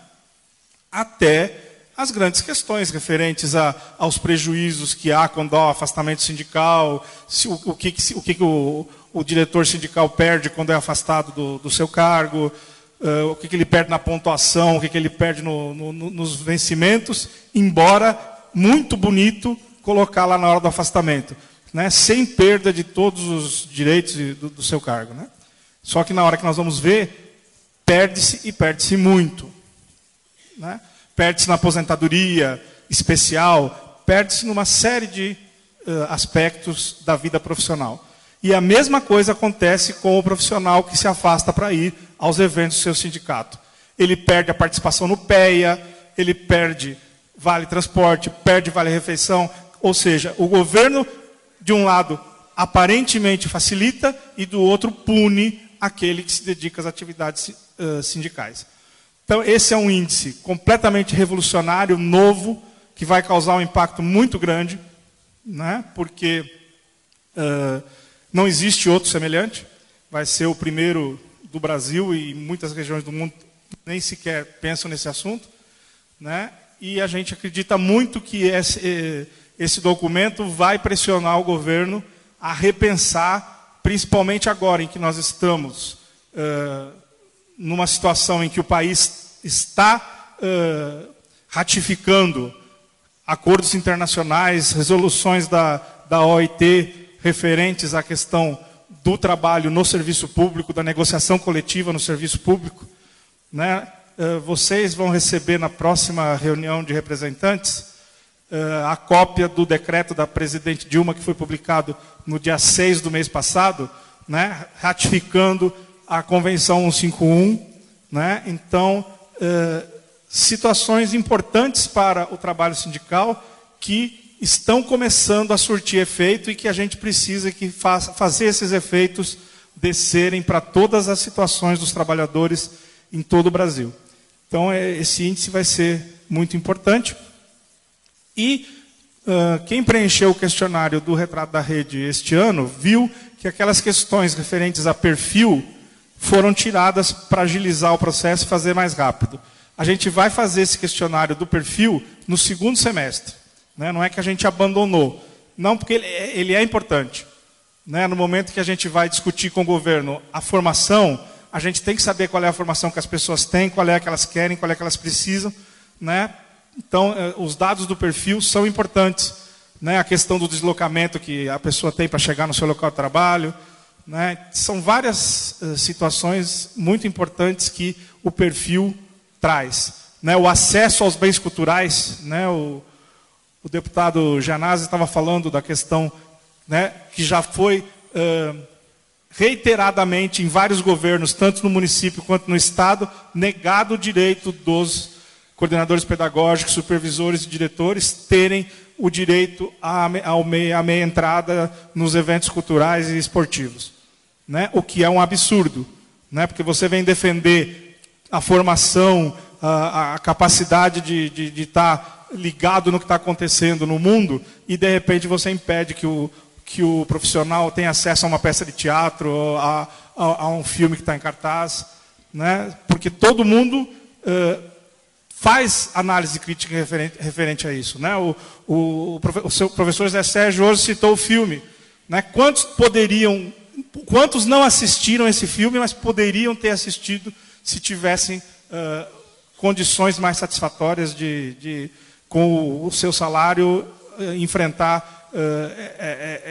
D: Até as grandes questões referentes aos prejuízos que há quando há o afastamento sindical, o que o diretor sindical perde quando é afastado do seu cargo, o que ele perde na pontuação, o que ele perde nos vencimentos, embora muito bonito colocar lá na hora do afastamento, né? Sem perda de todos os direitos do seu cargo, né? Só que na hora que nós vamos ver, perde-se e perde-se muito, né? Perde-se na aposentadoria especial, perde-se numa série de aspectos da vida profissional. E a mesma coisa acontece com o profissional que se afasta para ir aos eventos do seu sindicato. Ele perde a participação no PEA, ele perde vale-transporte, perde vale-refeição, ou seja, o governo, de um lado, aparentemente facilita e do outro pune aquele que se dedica às atividades sindicais. Então, esse é um índice completamente revolucionário, novo, que vai causar um impacto muito grande, né? Porque não existe outro semelhante. Vai ser o primeiro do Brasil e muitas regiões do mundo nem sequer pensam nesse assunto, né? E a gente acredita muito que esse documento vai pressionar o governo a repensar, principalmente agora em que nós estamos numa situação em que o país está ratificando acordos internacionais, resoluções da OIT referentes à questão do trabalho no serviço público, da negociação coletiva no serviço público, né? Vocês vão receber na próxima reunião de representantes a cópia do decreto da presidente Dilma, que foi publicado no dia 6 do mês passado, né? Ratificando a Convenção 151, né? Então, situações importantes para o trabalho sindical que estão começando a surtir efeito e que a gente precisa fazer esses efeitos descerem para todas as situações dos trabalhadores em todo o Brasil. Então, esse índice vai ser muito importante. E quem preencheu o questionário do Retrato da Rede este ano viu que aquelas questões referentes a perfil foram tiradas para agilizar o processo e fazer mais rápido. A gente vai fazer esse questionário do perfil no segundo semestre, né? Não é que a gente abandonou. Não, porque ele é importante, né? No momento que a gente vai discutir com o governo a formação, a gente tem que saber qual é a formação que as pessoas têm, qual é a que elas querem, qual é que elas precisam, né? Então, os dados do perfil são importantes, né? A questão do deslocamento que a pessoa tem para chegar no seu local de trabalho, né? São várias situações muito importantes que o perfil traz, né? O acesso aos bens culturais, né? O deputado Janazzi estava falando da questão, né, que já foi reiteradamente em vários governos, tanto no município quanto no estado, negado o direito dos coordenadores pedagógicos, supervisores e diretores terem o direito à meia entrada nos eventos culturais e esportivos, né? O que é um absurdo, né? Porque você vem defender a formação, a capacidade de estar ligado no que está acontecendo no mundo e, de repente, você impede que o profissional tenha acesso a uma peça de teatro, a um filme que está em cartaz, né? Porque todo mundo faz análise crítica referente a isso, né? O seu professor Zé Sérgio hoje citou o filme, né? Quantos não assistiram esse filme, mas poderiam ter assistido se tivessem condições mais satisfatórias de com o seu salário enfrentar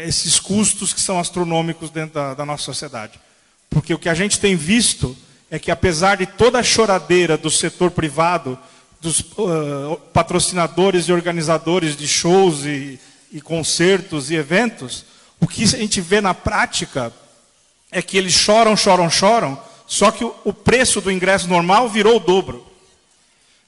D: esses custos que são astronômicos dentro da nossa sociedade. Porque o que a gente tem visto é que, apesar de toda a choradeira do setor privado dos patrocinadores e organizadores de shows e concertos e eventos, o que a gente vê na prática é que eles choram, só que o preço do ingresso normal virou o dobro.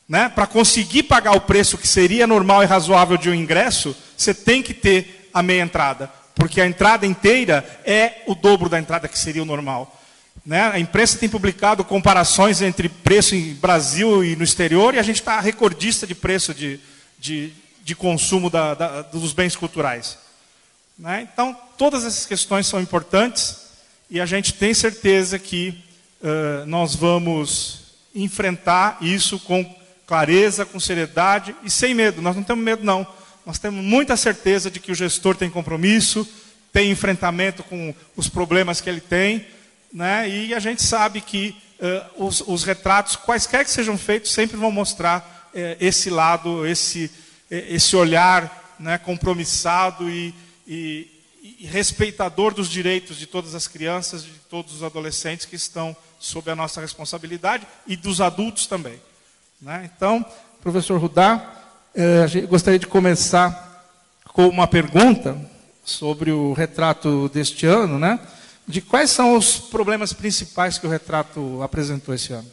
D: Né? Para conseguir pagar o preço que seria normal e razoável de um ingresso, você tem que ter a meia entrada, porque a entrada inteira é o dobro da entrada que seria o normal. Né? A imprensa tem publicado comparações entre preço em Brasil e no exterior, e a gente está recordista de preço de consumo dos bens culturais. Né? Então, todas essas questões são importantes, e a gente tem certeza que nós vamos enfrentar isso com clareza, com seriedade e sem medo. Nós não temos medo, não. Nós temos muita certeza de que o gestor tem compromisso, tem enfrentamento com os problemas que ele tem, né? E a gente sabe que os retratos, quaisquer que sejam feitos, sempre vão mostrar esse lado, esse olhar, né, compromissado e respeitador dos direitos de todas as crianças, de todos os adolescentes que estão sob a nossa responsabilidade e dos adultos também. Né? Então, professor Rudá, gostaria de começar com uma pergunta sobre o retrato deste ano, né? De quais são os problemas principais que o retrato apresentou esse ano?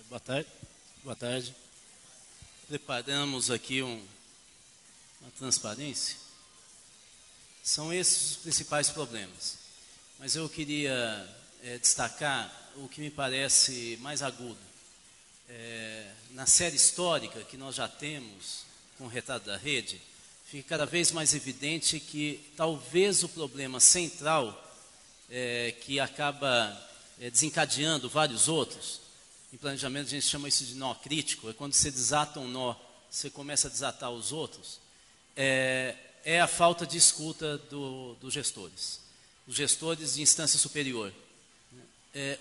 F: Boa tarde. Boa tarde. Preparamos aqui uma transparência. São esses os principais problemas. Mas eu queria destacar o que me parece mais agudo. Na série histórica que nós já temos com o retrato da rede, fica cada vez mais evidente que talvez o problema central que acaba desencadeando vários outros, em planejamento a gente chama isso de nó crítico, é quando você desata um nó, você começa a desatar os outros, é a falta de escuta dos gestores, os gestores de instância superior.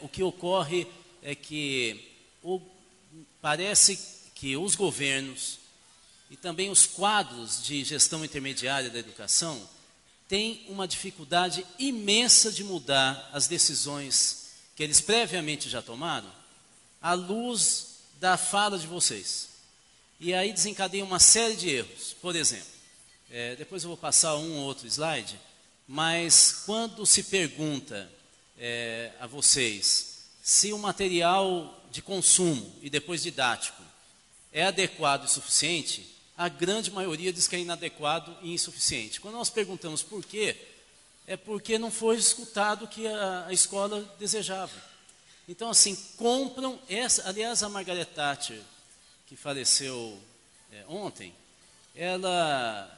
F: O que ocorre é que parece que os governos e também os quadros de gestão intermediária da educação têm uma dificuldade imensa de mudar as decisões que eles previamente já tomaram à luz da fala de vocês. E aí desencadeia uma série de erros. Por exemplo, depois eu vou passar um ou outro slide, mas quando se pergunta a vocês se o material de consumo e depois didático é adequado e suficiente, a grande maioria diz que é inadequado e insuficiente. Quando nós perguntamos por quê, é porque não foi escutado o que a escola desejava. Então, assim, compram aliás, a Margaret Thatcher, que faleceu ontem, ela,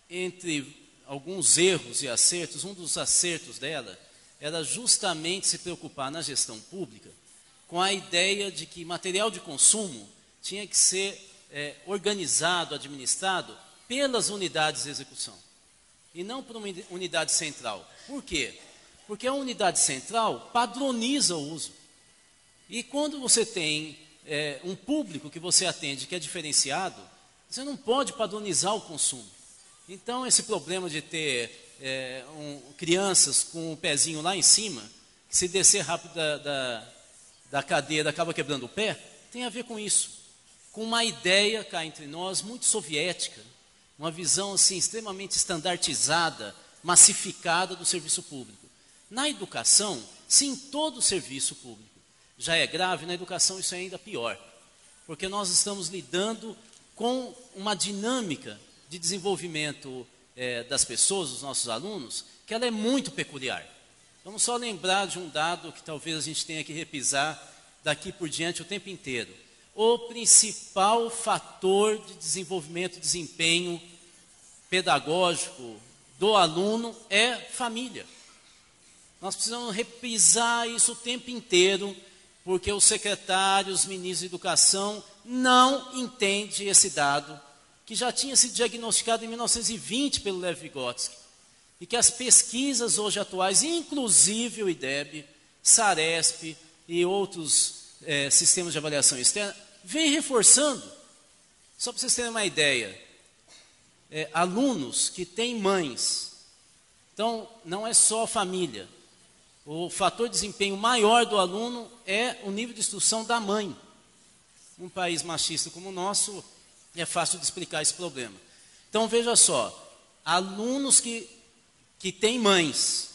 F: entre alguns erros e acertos, um dos acertos dela era justamente se preocupar na gestão pública com a ideia de que material de consumo tinha que ser organizado, administrado pelas unidades de execução e não por uma unidade central. Por quê? Porque a unidade central padroniza o uso. E quando você tem um público que você atende que é diferenciado, você não pode padronizar o consumo. Então, esse problema de ter crianças com o pezinho lá em cima, que se descer rápido da cadeira acaba quebrando o pé, tem a ver com isso. Com uma ideia cá entre nós muito soviética, uma visão assim extremamente estandartizada, massificada do serviço público. Na educação, se em todo o serviço público já é grave, na educação isso é ainda pior, porque nós estamos lidando com uma dinâmica de desenvolvimento das pessoas, dos nossos alunos, que ela é muito peculiar. Vamos só lembrar de um dado que talvez a gente tenha que repisar daqui por diante o tempo inteiro. O principal fator de desenvolvimento e desempenho pedagógico do aluno é família. Nós precisamos repisar isso o tempo inteiro, porque os secretários, os ministros de educação não entendem esse dado, que já tinha sido diagnosticado em 1920 pelo Lev Vygotsky, e que as pesquisas hoje atuais, inclusive o IDEB, SARESP e outros sistemas de avaliação externa, vem reforçando. Só para vocês terem uma ideia, alunos que têm mães, então não é só família, o fator de desempenho maior do aluno é o nível de instrução da mãe. num país machista como o nosso, é fácil de explicar esse problema. Então, veja só, alunos que têm mães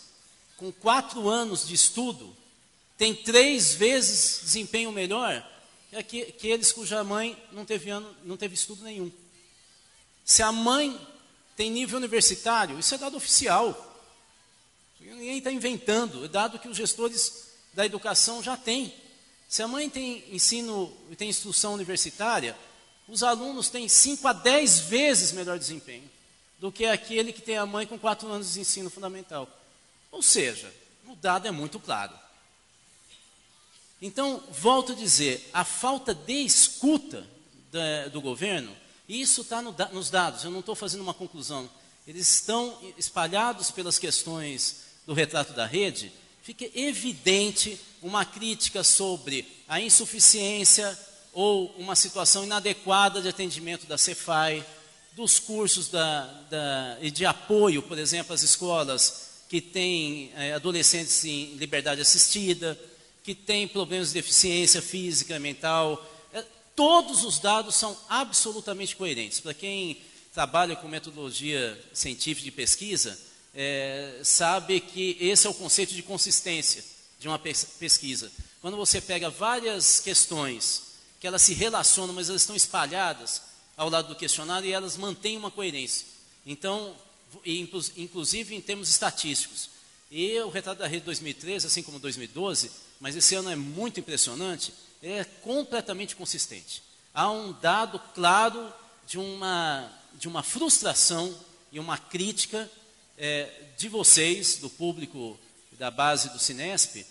F: com 4 anos de estudo, têm 3 vezes desempenho melhor que aqueles cuja mãe não teve estudo nenhum. Se a mãe tem nível universitário, isso é dado oficial. Ninguém está inventando, é dado que os gestores da educação já têm. Se a mãe tem instrução universitária, os alunos têm 5 a 10 vezes melhor desempenho do que aquele que tem a mãe com 4 anos de ensino fundamental. Ou seja, o dado é muito claro. Então, volto a dizer, a falta de escuta do governo, isso está nos dados, eu não estou fazendo uma conclusão. Eles estão espalhados pelas questões do retrato da rede. Fica evidente uma crítica sobre a insuficiência ou uma situação inadequada de atendimento da Cefai, dos cursos e de apoio, por exemplo, às escolas que têm adolescentes em liberdade assistida, que têm problemas de deficiência física, mental. Todos os dados são absolutamente coerentes. Para quem trabalha com metodologia científica de pesquisa, sabe que esse é o conceito de consistência de uma pesquisa. Quando você pega várias questões que elas se relacionam, mas elas estão espalhadas ao lado do questionário e elas mantêm uma coerência. Então, inclusive em termos estatísticos. E o retrato da rede 2013, assim como 2012, mas esse ano é muito impressionante, é completamente consistente. Há um dado claro de uma frustração e uma crítica de vocês, do público da base do Cinesp,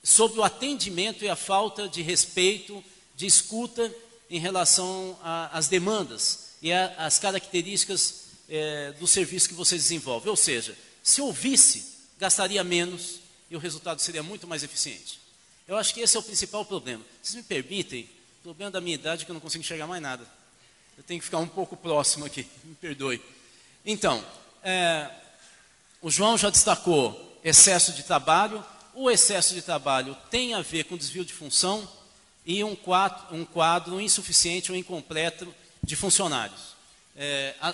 F: sobre o atendimento e a falta de respeito, de escuta em relação às demandas e às características do serviço que vocês desenvolvem. Ou seja, se ouvisse, gastaria menos e o resultado seria muito mais eficiente. Eu acho que esse é o principal problema. Vocês me permitem, o problema da minha idade é que eu não consigo enxergar mais nada. Eu tenho que ficar um pouco próximo aqui, me perdoe. Então, o João já destacou excesso de trabalho. O excesso de trabalho tem a ver com desvio de função e um quadro insuficiente ou incompleto de funcionários.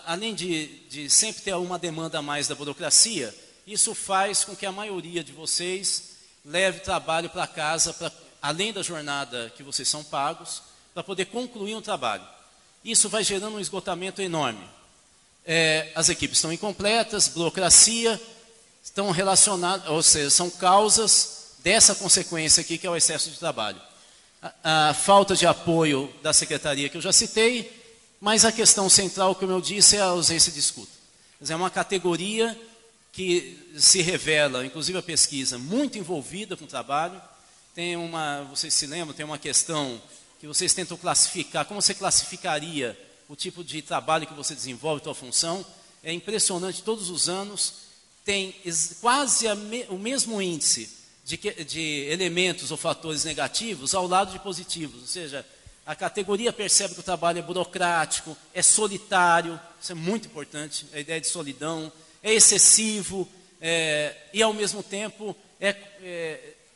F: Além de sempre ter uma demanda a mais da burocracia, isso faz com que a maioria de vocês leve trabalho para casa, além da jornada que vocês são pagos, para poder concluir um trabalho. Isso vai gerando um esgotamento enorme. As equipes estão incompletas, burocracia, estão relacionadas, ou seja, são causas dessa consequência aqui, que é o excesso de trabalho. A falta de apoio da secretaria, que eu já citei, mas a questão central, como eu disse, é a ausência de escuta. Quer dizer, é uma categoria que se revela, inclusive a pesquisa, muito envolvida com o trabalho. Vocês se lembram, tem uma questão que vocês tentam classificar, como você classificaria o tipo de trabalho que você desenvolve, a sua função. É impressionante, todos os anos tem quase o mesmo índice de elementos ou fatores negativos ao lado de positivos, ou seja, a categoria percebe que o trabalho é burocrático, é solitário, isso é muito importante, a ideia de solidão, é excessivo, e ao mesmo tempo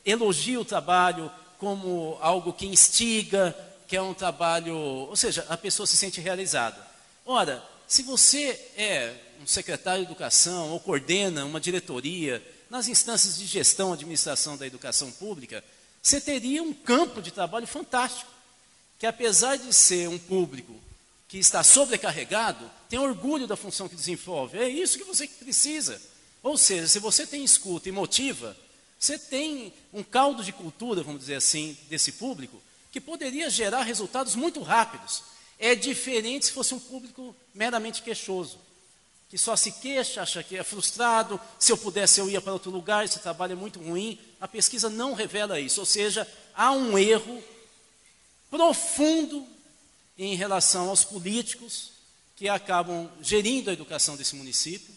F: elogia o trabalho como algo que instiga, que é um trabalho, ou seja, a pessoa se sente realizada. Ora, se você é um secretário de educação ou coordena uma diretoria nas instâncias de gestão, administração da educação pública, você teria um campo de trabalho fantástico, que apesar de ser um público que está sobrecarregado, tem orgulho da função que desenvolve. É isso que você precisa. Ou seja, se você tem escuta e motiva, você tem um caldo de cultura, vamos dizer assim, desse público, que poderia gerar resultados muito rápidos. É diferente se fosse um público meramente queixoso, que só se queixa, acha que é frustrado, se eu pudesse eu ia para outro lugar, esse trabalho é muito ruim. A pesquisa não revela isso, ou seja, há um erro profundo em relação aos políticos que acabam gerindo a educação desse município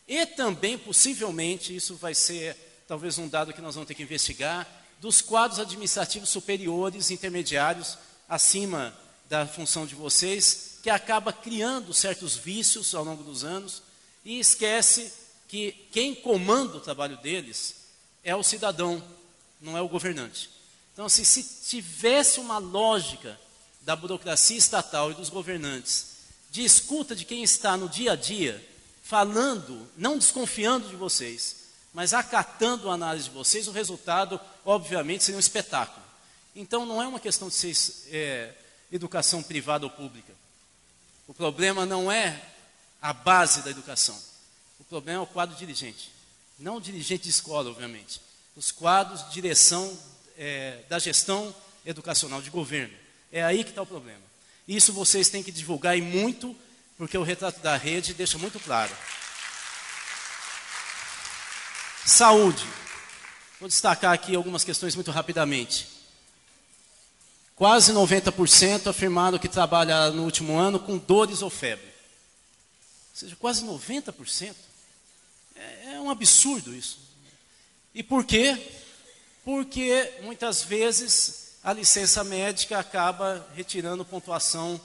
F: e também, possivelmente, isso vai ser talvez um dado que nós vamos ter que investigar, dos quadros administrativos superiores, intermediários, acima da função de vocês, que acaba criando certos vícios ao longo dos anos e esquece que quem comanda o trabalho deles é o cidadão, não é o governante. Então, se tivesse uma lógica da burocracia estatal e dos governantes, de escuta de quem está no dia a dia, falando, não desconfiando de vocês, mas acatando a análise de vocês, o resultado, obviamente, seria um espetáculo. Então, não é uma questão de ser educação privada ou pública. O problema não é a base da educação. O problema é o quadro dirigente. Não o dirigente de escola, obviamente. Os quadros de direção da gestão educacional, de governo. É aí que está o problema. Isso vocês têm que divulgar e muito, porque o retrato da rede deixa muito claro. Saúde. Vou destacar aqui algumas questões muito rapidamente. Quase 90% afirmaram que trabalharam no último ano com dores ou febre. Ou seja, quase 90%. É um absurdo isso. E por quê? Porque muitas vezes a licença médica acaba retirando pontuação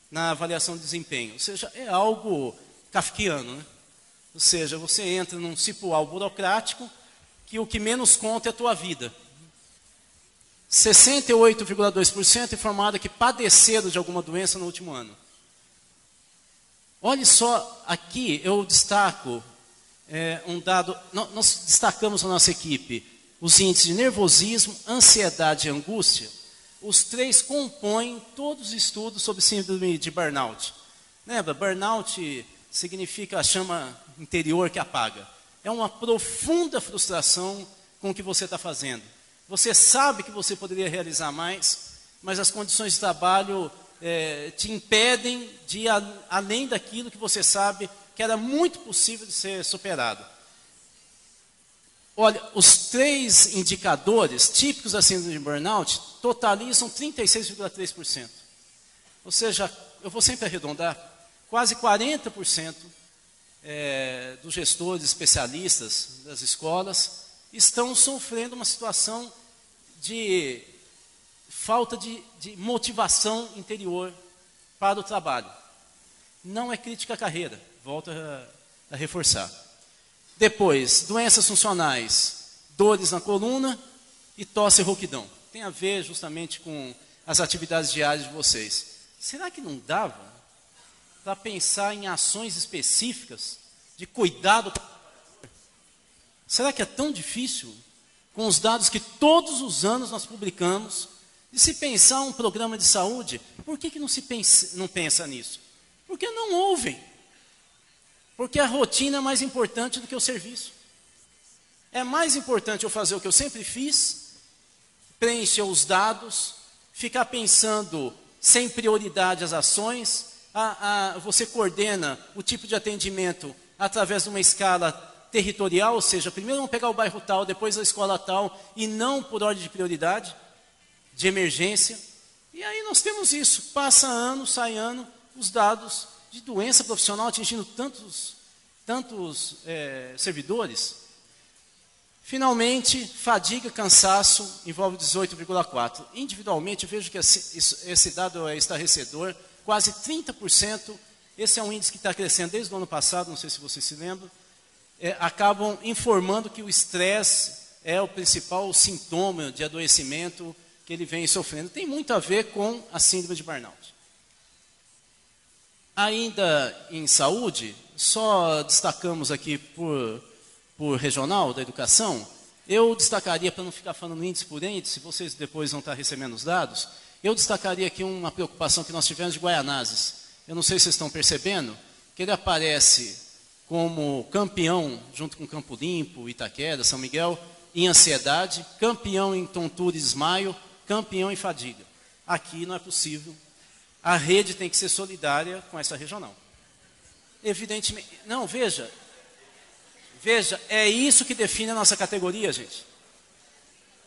F: na avaliação de desempenho. Ou seja, é algo kafkiano, né? Ou seja, você entra num cipual burocrático que o que menos conta é a tua vida. 68,2% informaram que padeceram de alguma doença no último ano. Olhe só, aqui eu destaco um dado, nós destacamos na nossa equipe os índices de nervosismo, ansiedade e angústia. Os três compõem todos os estudos sobre síndrome de burnout. Lembra, burnout significa a chama interior que apaga. É uma profunda frustração com o que você está fazendo. Você sabe que você poderia realizar mais, mas as condições de trabalho te impedem de ir além daquilo que você sabe que era muito possível de ser superado. Olha, os três indicadores típicos da síndrome de burnout totalizam 36,3%. Ou seja, eu vou sempre arredondar, quase 40% dos gestores especialistas das escolas estão sofrendo uma situação de falta de motivação interior para o trabalho. Não é crítica à carreira, volto a reforçar. Depois, doenças funcionais, dores na coluna e tosse e rouquidão. Tem a ver justamente com as atividades diárias de vocês. Será que não dava para pensar em ações específicas de cuidado? Será que é tão difícil, com os dados que todos os anos nós publicamos, de se pensar um programa de saúde? Por que não pensa nisso? Porque não ouvem. Porque a rotina é mais importante do que o serviço. É mais importante eu fazer o que eu sempre fiz, preencher os dados, ficar pensando sem prioridade as ações. Você coordena o tipo de atendimento através de uma escala territorial, ou seja, primeiro vamos pegar o bairro tal, depois a escola tal, e não por ordem de prioridade, de emergência. E aí nós temos isso, passa ano, sai ano, os dados de doença profissional atingindo tantos servidores. Finalmente, fadiga, cansaço, envolve 18,4%. Individualmente, eu vejo que esse dado é estarrecedor, quase 30%, esse é um índice que está crescendo desde o ano passado, não sei se vocês se lembram, acabam informando que o estresse é o principal sintoma de adoecimento que ele vem sofrendo. Tem muito a ver com a síndrome de burnout. Ainda em saúde, só destacamos aqui por regional da educação, eu destacaria, para não ficar falando índice por índice, vocês depois vão estar recebendo os dados, eu destacaria aqui uma preocupação que nós tivemos de Guaianazes. Eu não sei se vocês estão percebendo, que ele aparece como campeão, junto com Campo Limpo, Itaquera, São Miguel, em ansiedade, campeão em tontura e desmaio, campeão em fadiga. Aqui não é possível. A rede tem que ser solidária com essa regional. Evidentemente, não, veja, é isso que define a nossa categoria, gente.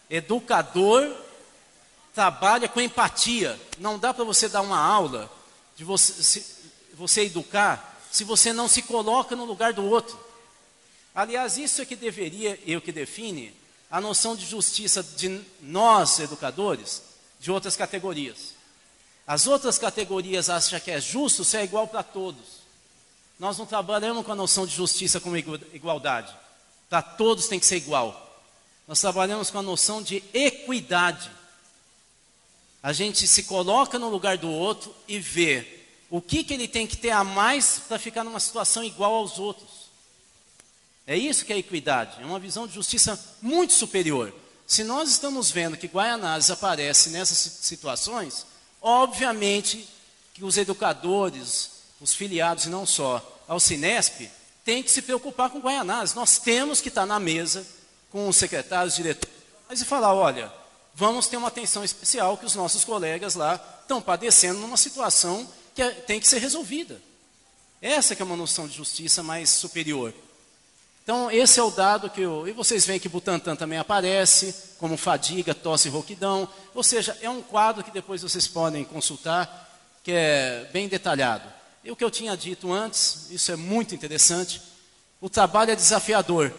F: Educador trabalha com empatia. Não dá para você dar uma aula, de você educar, se você não se coloca no lugar do outro. Aliás, isso é que deveria, que define a noção de justiça de nós, educadores, de outras categorias. As outras categorias acham que é justo se é igual para todos. Nós não trabalhamos com a noção de justiça como igualdade. Para todos tem que ser igual. Nós trabalhamos com a noção de equidade. A gente se coloca no lugar do outro e vê o que ele tem que ter a mais para ficar numa situação igual aos outros. É isso que é equidade, é uma visão de justiça muito superior. Se nós estamos vendo que Guaianazes aparece nessas situações, obviamente que os educadores, os filiados e não só ao Cinesp, têm que se preocupar com Guaianazes. Nós temos que estar na mesa com os secretários, diretores, e falar, olha, vamos ter uma atenção especial que os nossos colegas lá estão padecendo numa situação que tem que ser resolvida. Essa que é uma noção de justiça mais superior. Então, esse é o dado que e vocês veem que Butantan também aparece, como fadiga, tosse e rouquidão. Ou seja, é um quadro que depois vocês podem consultar, que é bem detalhado. E o que eu tinha dito antes, isso é muito interessante, o trabalho é desafiador.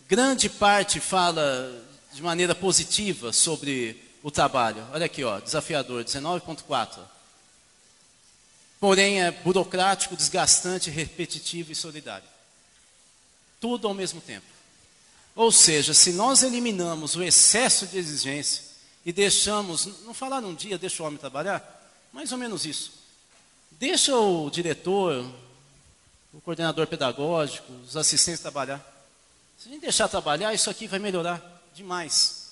F: Grande parte fala de maneira positiva sobre o trabalho. Olha aqui, ó, desafiador, 19.4. Porém, é burocrático, desgastante, repetitivo e solidário. Tudo ao mesmo tempo. Ou seja, se nós eliminamos o excesso de exigência e deixamos, não falar num dia, deixa o homem trabalhar, mais ou menos isso. Deixa o diretor, o coordenador pedagógico, os assistentes trabalhar. Se a gente deixar trabalhar, isso aqui vai melhorar demais.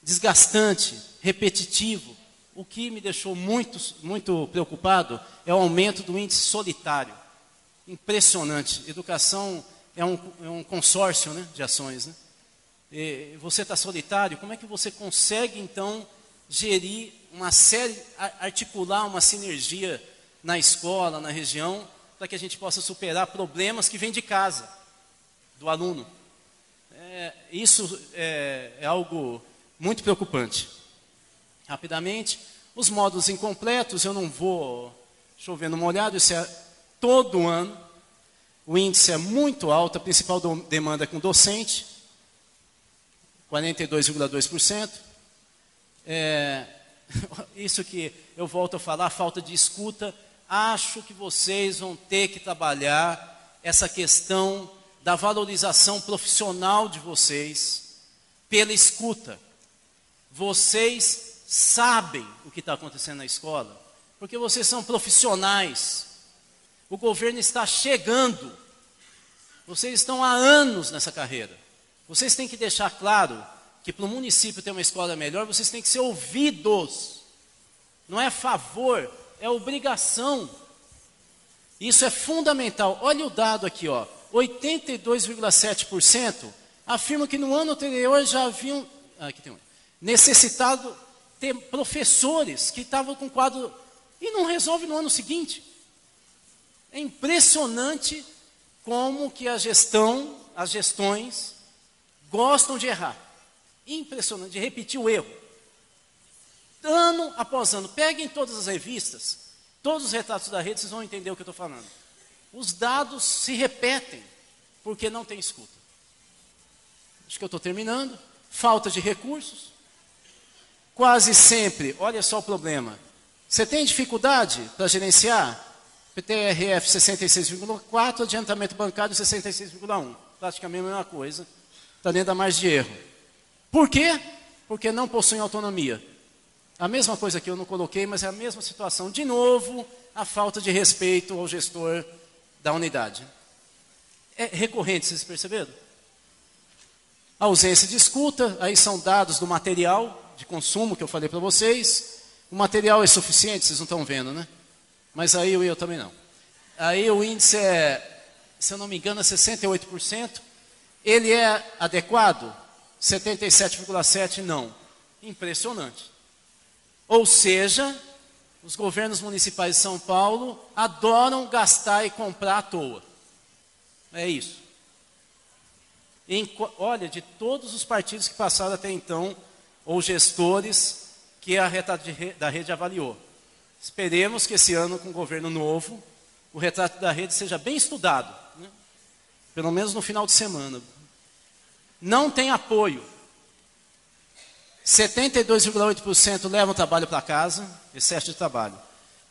F: Desgastante, repetitivo. O que me deixou muito preocupado é o aumento do índice solitário. Impressionante. Educação é um consórcio, né, de ações. Né? E você está solitário, como é que você consegue, então, gerir uma série, articular uma sinergia na escola, na região, para que a gente possa superar problemas que vêm de casa, do aluno? Isso é algo muito preocupante. Rapidamente, os módulos incompletos, eu não vou chover no molhado, isso é todo ano. O índice é muito alto, a principal demanda é com docente, 42,2%. Isso que eu volto a falar, falta de escuta. Acho que vocês vão ter que trabalhar essa questão da valorização profissional de vocês pela escuta. Vocês sabem o que está acontecendo na escola, porque vocês são profissionais. O governo está chegando. Vocês estão há anos nessa carreira. Vocês têm que deixar claro que para o município ter uma escola melhor, vocês têm que ser ouvidos. Não é favor, é obrigação. Isso é fundamental. Olha o dado aqui, ó. 82,7% afirmam que no ano anterior já haviam necessitado ter professores que estavam com quadro e não resolve no ano seguinte. É impressionante como que as gestões gostam de errar. Impressionante, de repetir o erro. Ano após ano. Peguem todas as revistas, todos os retratos da rede, vocês vão entender o que eu estou falando. Os dados se repetem, porque não tem escuta. Acho que eu estou terminando. Falta de recursos. Quase sempre, olha só o problema. Você tem dificuldade para gerenciar? PTRF 66,4, adiantamento bancário 66,1. Praticamente a mesma coisa. Está dentro da margem de erro. Por quê? Porque não possuem autonomia. A mesma coisa que eu não coloquei, mas é a mesma situação. De novo, a falta de respeito ao gestor da unidade. É recorrente, vocês perceberam? A ausência de escuta, aí são dados do material de consumo que eu falei para vocês. O material é suficiente, vocês não estão vendo, né? Mas aí eu também não. Aí o índice é, se eu não me engano, é 68%. Ele é adequado? 77,7% não. Impressionante. Ou seja, os governos municipais de São Paulo adoram gastar e comprar à toa. É isso. Olha, de todos os partidos que passaram até então, ou gestores que a retrato da rede avaliou. Esperemos que esse ano, com o governo novo, o retrato da rede seja bem estudado, né? Pelo menos no final de semana. Não tem apoio. 72,8% levam o trabalho para casa, excesso de trabalho.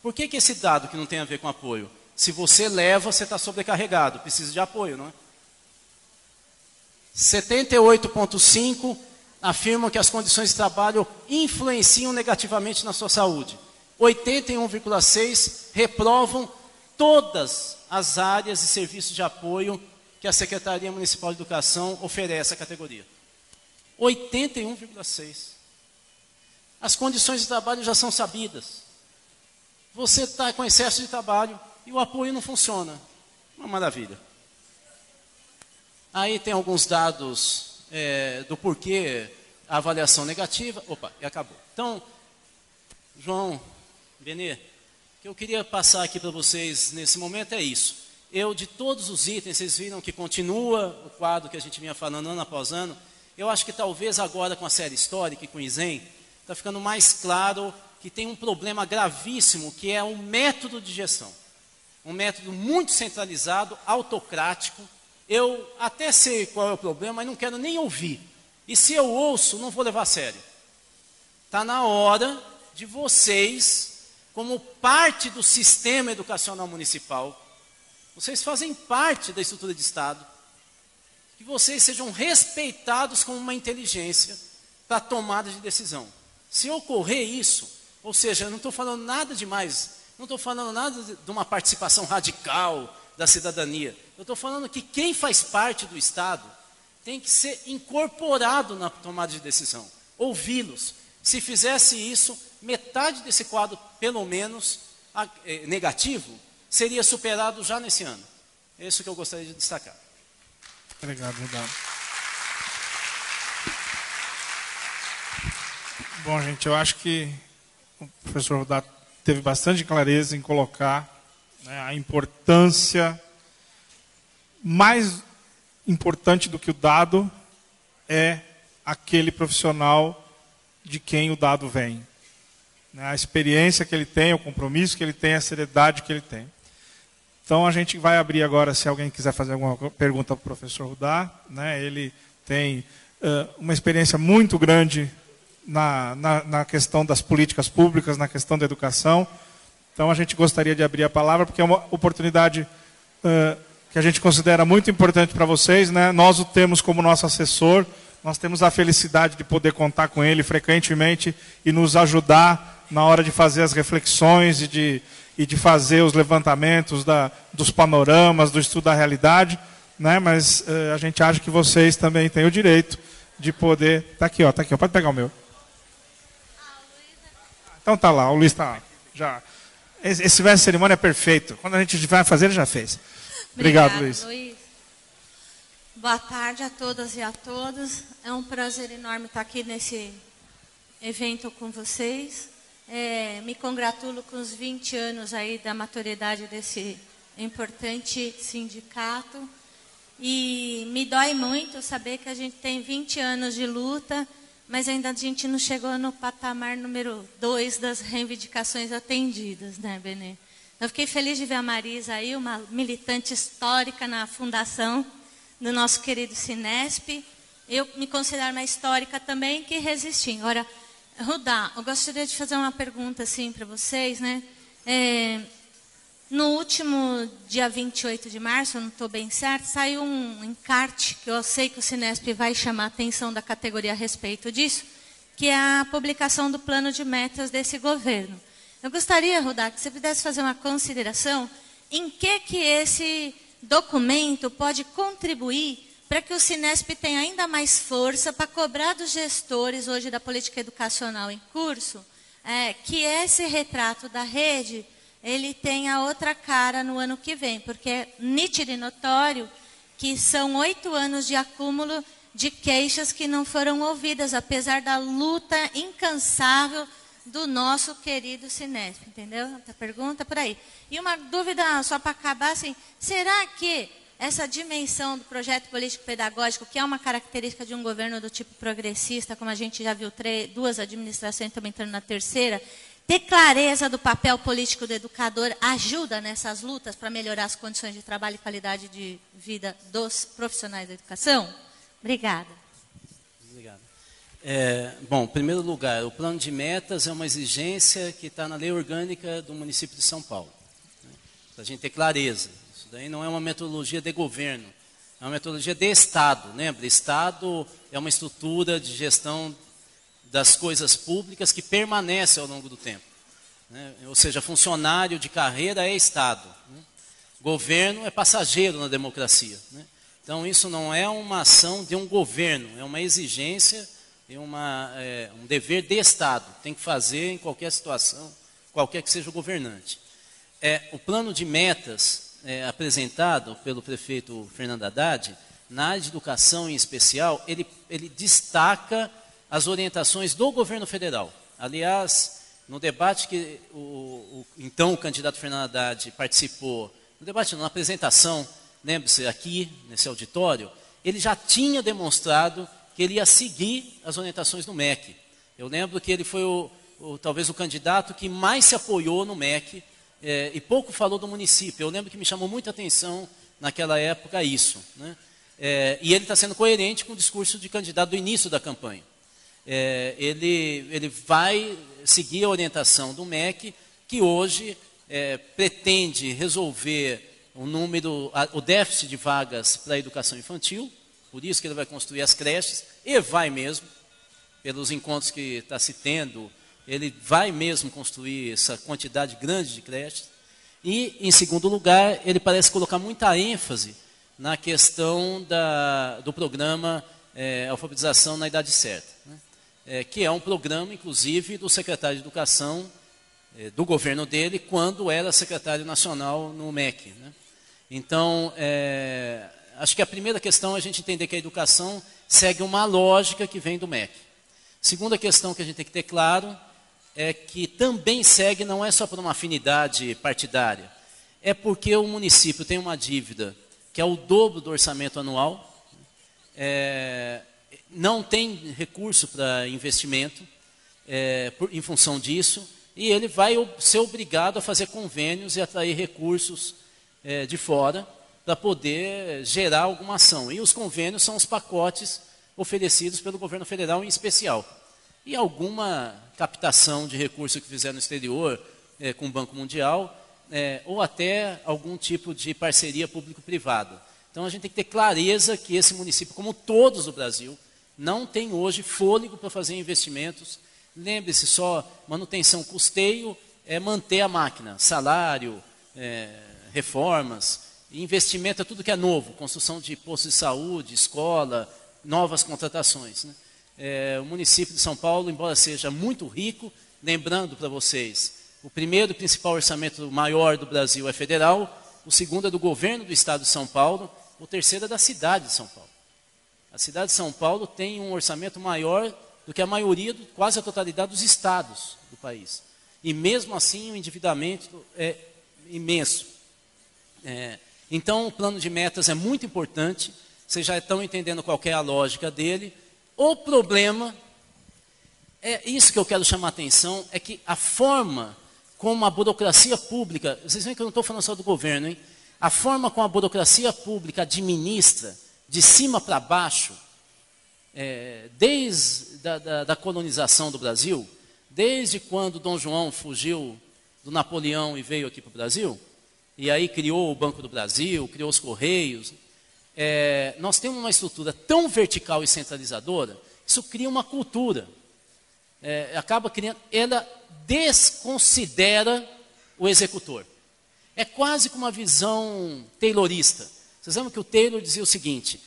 F: Por que esse dado que não tem a ver com apoio? Se você leva, você está sobrecarregado, precisa de apoio, não é? 78,5% afirmam que as condições de trabalho influenciam negativamente na sua saúde. 81,6% reprovam todas as áreas e serviços de apoio que a Secretaria Municipal de Educação oferece à categoria. 81,6%. As condições de trabalho já são sabidas. Você está com excesso de trabalho e o apoio não funciona. Uma maravilha. Aí tem alguns dados do porquê a avaliação negativa. Opa, e acabou. Então, João, Benê, o que eu queria passar aqui para vocês nesse momento é isso. Eu, de todos os itens, vocês viram que continua o quadro que a gente vinha falando ano após ano. Eu acho que talvez agora com a série histórica e com o ISEM, está ficando mais claro que tem um problema gravíssimo, que é o método de gestão. Um método muito centralizado, autocrático. Eu até sei qual é o problema, mas não quero nem ouvir. E se eu ouço, não vou levar a sério. Está na hora de vocês, como parte do sistema educacional municipal, vocês fazem parte da estrutura de Estado, que vocês sejam respeitados como uma inteligência para a tomada de decisão. Se ocorrer isso, ou seja, eu não estou falando nada demais, não estou falando nada de uma participação radical da cidadania, eu estou falando que quem faz parte do Estado tem que ser incorporado na tomada de decisão, ouvi-los. Se fizesse isso, metade desse quadro, pelo menos, negativo, seria superado já nesse ano. É isso que eu gostaria de destacar.
D: Obrigado, Rudá. Bom, gente, eu acho que o professor Rudá teve bastante clareza em colocar, né, a importância, mais importante do que o dado é aquele profissional de quem o dado vem. A experiência que ele tem, o compromisso que ele tem, a seriedade que ele tem. Então, a gente vai abrir agora, se alguém quiser fazer alguma pergunta para o professor Rudá, né? Ele tem uma experiência muito grande na questão das políticas públicas, na questão da educação. Então, a gente gostaria de abrir a palavra, porque é uma oportunidade que a gente considera muito importante para vocês, né? Nós o temos como nosso assessor, nós temos a felicidade de poder contar com ele frequentemente e nos ajudar na hora de fazer as reflexões e de fazer os levantamentos dos panoramas, do estudo da realidade, né? Mas a gente acha que vocês também têm o direito de poder... Está aqui, ó, pode pegar o meu. Então tá lá, o Luiz está lá. Já. Esse verso de cerimônia é perfeito. Quando a gente vai fazer, ele já fez. Obrigado, Luiz.
G: Boa tarde a todas e a todos. É um prazer enorme estar aqui nesse evento com vocês. Me congratulo com os 20 anos aí da maturidade desse importante sindicato. E me dói muito saber que a gente tem 20 anos de luta, mas ainda a gente não chegou no patamar número 2 das reivindicações atendidas, né, Benê? Eu fiquei feliz de ver a Marisa aí, uma militante histórica na fundação do nosso querido Sinesp. Eu me considero uma histórica também que resisti. Agora, Rudá, eu gostaria de fazer uma pergunta assim para vocês, né? No último dia 28 de março, eu não estou bem certo, saiu um encarte, que eu sei que o Sinesp vai chamar a atenção da categoria a respeito disso, que é a publicação do plano de metas desse governo. Eu gostaria, Rudá, que você pudesse fazer uma consideração em que esse documento pode contribuir para que o Sinesp tenha ainda mais força para cobrar dos gestores hoje da política educacional em curso, que esse retrato da rede ele tenha outra cara no ano que vem, porque é nítido e notório que são 8 anos de acúmulo de queixas que não foram ouvidas, apesar da luta incansável do nosso querido Sinesp, entendeu? A pergunta por aí. E uma dúvida só para acabar, assim, será que essa dimensão do projeto político-pedagógico, que é uma característica de um governo do tipo progressista, como a gente já viu 2 administrações, também entrando na terceira, ter clareza do papel político do educador ajuda nessas lutas para melhorar as condições de trabalho e qualidade de vida dos profissionais da educação? Obrigada.
F: Obrigado. Bom, em primeiro lugar, o plano de metas é uma exigência que está na lei orgânica do município de São Paulo, né? Para a gente ter clareza. Isso daí não é uma metodologia de governo, É uma metodologia de Estado, lembra? Estado é uma estrutura de gestão das coisas públicas que permanece ao longo do tempo, né? Ou seja, funcionário de carreira é Estado, né? Governo é passageiro na democracia, né? Então isso não é uma ação de um governo, é uma exigência e um dever de Estado. Tem que fazer em qualquer situação, qualquer que seja o governante. O plano de metas apresentado pelo prefeito Fernando Haddad, na área de educação em especial, ele destaca as orientações do governo federal. Aliás, no debate que então o candidato Fernando Haddad participou, no debate não, na apresentação, lembre-se, aqui nesse auditório, ele já tinha demonstrado que ele ia seguir as orientações do MEC. Eu lembro que ele foi talvez o candidato que mais se apoiou no MEC, e pouco falou do município. Eu lembro que me chamou muita atenção naquela época isso, né? E ele está sendo coerente com o discurso de candidato do início da campanha. Ele vai seguir a orientação do MEC, que hoje pretende resolver o déficit de vagas para a educação infantil, por isso que ele vai construir as creches, e vai mesmo, pelos encontros que está se tendo, ele vai mesmo construir essa quantidade grande de creches. E, em segundo lugar, ele parece colocar muita ênfase na questão do programa Alfabetização na Idade Certa, né? Que é um programa, inclusive, do secretário de Educação, do governo dele, quando era secretário nacional no MEC, né? Então, acho que a primeira questão é a gente entender que a educação segue uma lógica que vem do MEC. Segunda questão que a gente tem que ter claro é que também segue, não é só por uma afinidade partidária, é porque o município tem uma dívida que é o dobro do orçamento anual, não tem recurso para investimento em função disso, e ele vai ser obrigado a fazer convênios e atrair recursos de fora para poder gerar alguma ação. E os convênios são os pacotes oferecidos pelo governo federal em especial. E alguma captação de recursos que fizer no exterior, com o Banco Mundial, ou até algum tipo de parceria público-privada. Então a gente tem que ter clareza que esse município, como todos do Brasil, não tem hoje fôlego para fazer investimentos. Lembre-se só, manutenção, custeio é manter a máquina, salário, reformas, investimento é tudo que é novo, construção de postos de saúde, escola, novas contratações, né? O município de São Paulo, embora seja muito rico, lembrando para vocês, o primeiro e principal orçamento maior do Brasil é federal, o segundo é do governo do estado de São Paulo, o terceiro é da cidade de São Paulo. A cidade de São Paulo tem um orçamento maior do que a maioria, quase a totalidade dos estados do país. E mesmo assim o endividamento é imenso. Então o plano de metas é muito importante, vocês já estão entendendo qual é a lógica dele. O problema, isso que eu quero chamar a atenção, é que a forma como a burocracia pública, vocês veem que eu não estou falando só do governo, hein? A forma como a burocracia pública administra, de cima para baixo, desde da colonização do Brasil, desde quando Dom João fugiu do Napoleão e veio aqui para o Brasil, e aí criou o Banco do Brasil, criou os Correios, nós temos uma estrutura tão vertical e centralizadora, isso cria uma cultura, acaba criando, ela desconsidera o executor. É quase como uma visão taylorista. Vocês lembram que o Taylor dizia o seguinte: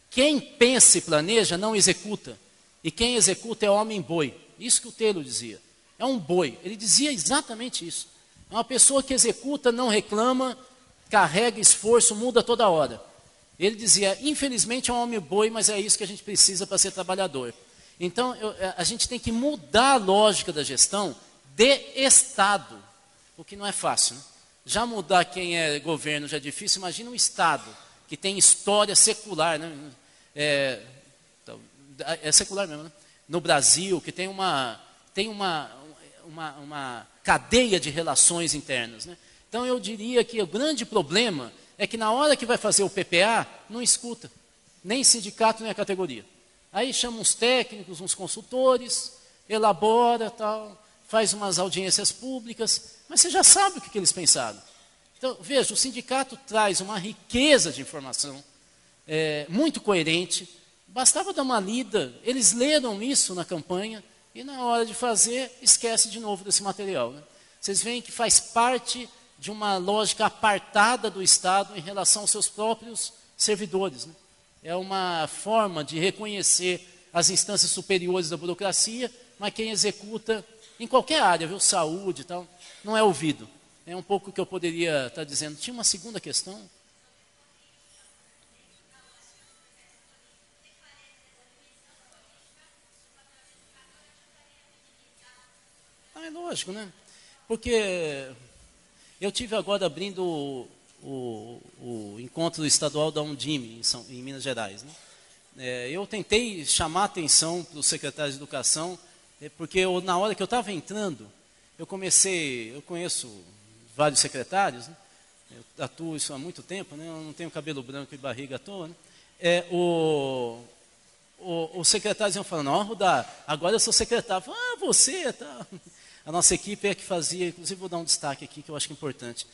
F: quem pensa e planeja não executa, e quem executa é homem-boi. Isso que o Taylor dizia. É um boi. Ele dizia exatamente isso. É uma pessoa que executa, não reclama, carrega esforço, muda toda hora. Ele dizia, infelizmente é um homem-boi, mas é isso que a gente precisa para ser trabalhador. Então, a gente tem que mudar a lógica da gestão de Estado, o que não é fácil, né? Já mudar quem é governo já é difícil, imagina um Estado que tem história secular, né? É secular mesmo, né? No Brasil, que tem uma cadeia de relações internas, né? Então eu diria que o grande problema é que na hora que vai fazer o PPA, não escuta, nem sindicato, nem a categoria. Aí chama uns técnicos, uns consultores, elabora, tal, faz umas audiências públicas, mas você já sabe o que eles pensaram. Então, veja, o sindicato traz uma riqueza de informação, muito coerente. Bastava dar uma lida, eles leram isso na campanha e na hora de fazer, esquece de novo desse material, né? Vocês veem que faz parte de uma lógica apartada do Estado em relação aos seus próprios servidores, né? É uma forma de reconhecer as instâncias superiores da burocracia, mas quem executa em qualquer área, viu, saúde e tal, não é ouvido. É um pouco o que eu poderia estar dizendo. Tinha uma segunda questão. É lógico, né? Porque eu tive agora abrindo o encontro estadual da Undime, em Minas Gerais, né? Eu tentei chamar a atenção para os secretários de educação, porque na hora que eu estava entrando, eu conheço vários secretários, né? Eu atuo isso há muito tempo, né? Eu não tenho cabelo branco e barriga à toa, né? Os secretários iam falando, ó, Rudá, agora eu sou secretário. Eu falei, você, tá. A nossa equipe é que fazia, inclusive vou dar um destaque aqui que eu acho que é importante.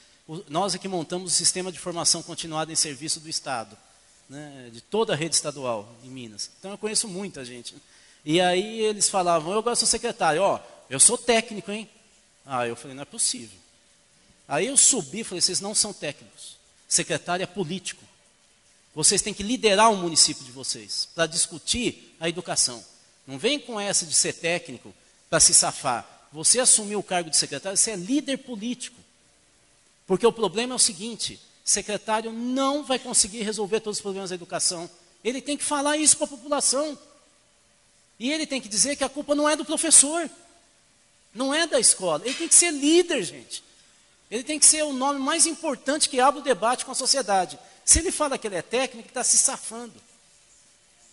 F: Nós é que montamos o sistema de formação continuada em serviço do Estado, né, de toda a rede estadual em Minas. Então eu conheço muita gente. E aí eles falavam, eu agora sou secretário, ó, eu sou técnico, hein? Ah, eu falei, não é possível. Aí eu subi e falei, vocês não são técnicos. Secretário é político. Vocês têm que liderar o município de vocês para discutir a educação. Não vem com essa de ser técnico para se safar. Você assumiu o cargo de secretário, você é líder político. Porque o problema é o seguinte, secretário não vai conseguir resolver todos os problemas da educação. Ele tem que falar isso para a população. E ele tem que dizer que a culpa não é do professor, não é da escola. Ele tem que ser líder, gente. Ele tem que ser o nome mais importante que abre o debate com a sociedade. Se ele fala que ele é técnico, ele está se safando.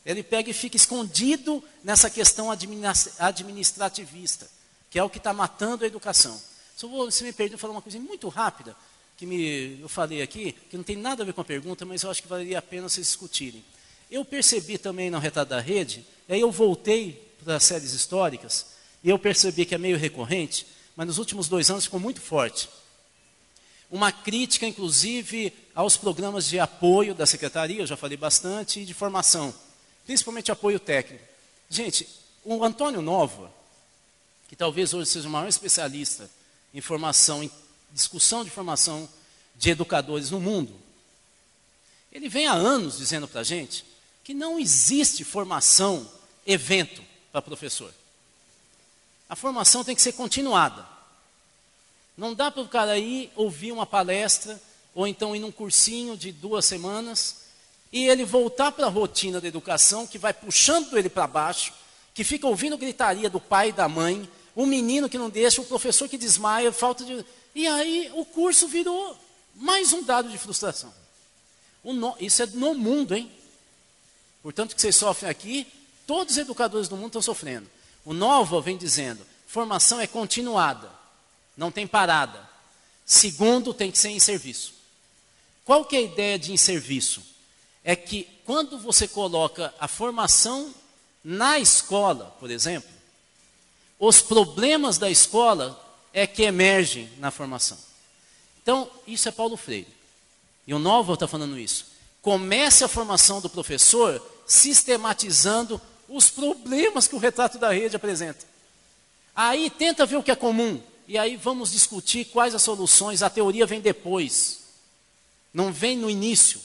F: Ele pega e fica escondido nessa questão administrativista, que é o que está matando a educação. Se me perdoe, falar uma coisa muito rápida, que eu falei aqui, que não tem nada a ver com a pergunta, mas eu acho que valeria a pena vocês discutirem. Eu percebi também no Retrato da Rede, aí eu voltei para as séries históricas, e eu percebi que é meio recorrente, mas nos últimos 2 anos ficou muito forte. Uma crítica, inclusive, aos programas de apoio da Secretaria, eu já falei bastante, e de formação, principalmente apoio técnico. Gente, o Antônio Nova, que talvez hoje seja o maior especialista em formação, em discussão de formação de educadores no mundo, ele vem há anos dizendo para a gente que não existe formação, evento para professor. A formação tem que ser continuada. Não dá para o cara ir ouvir uma palestra, ou então ir num cursinho de 2 semanas, e ele voltar para a rotina da educação, que vai puxando ele para baixo, que fica ouvindo gritaria do pai e da mãe, o menino que não deixa, o professor que desmaia, falta de... E aí o curso virou mais um dado de frustração. Isso é no mundo, hein? Portanto, que vocês sofrem aqui, todos os educadores do mundo estão sofrendo. O Nova vem dizendo, formação é continuada, não tem parada. Segundo, tem que ser em serviço. Qual que é a ideia de em serviço? É que quando você coloca a formação na escola, por exemplo, os problemas da escola é que emergem na formação. Então, isso é Paulo Freire. E o Nova está falando isso. Comece a formação do professor sistematizando os problemas que o Retrato da Rede apresenta. Aí tenta ver o que é comum. E aí vamos discutir quais as soluções. A teoria vem depois. Não vem no início.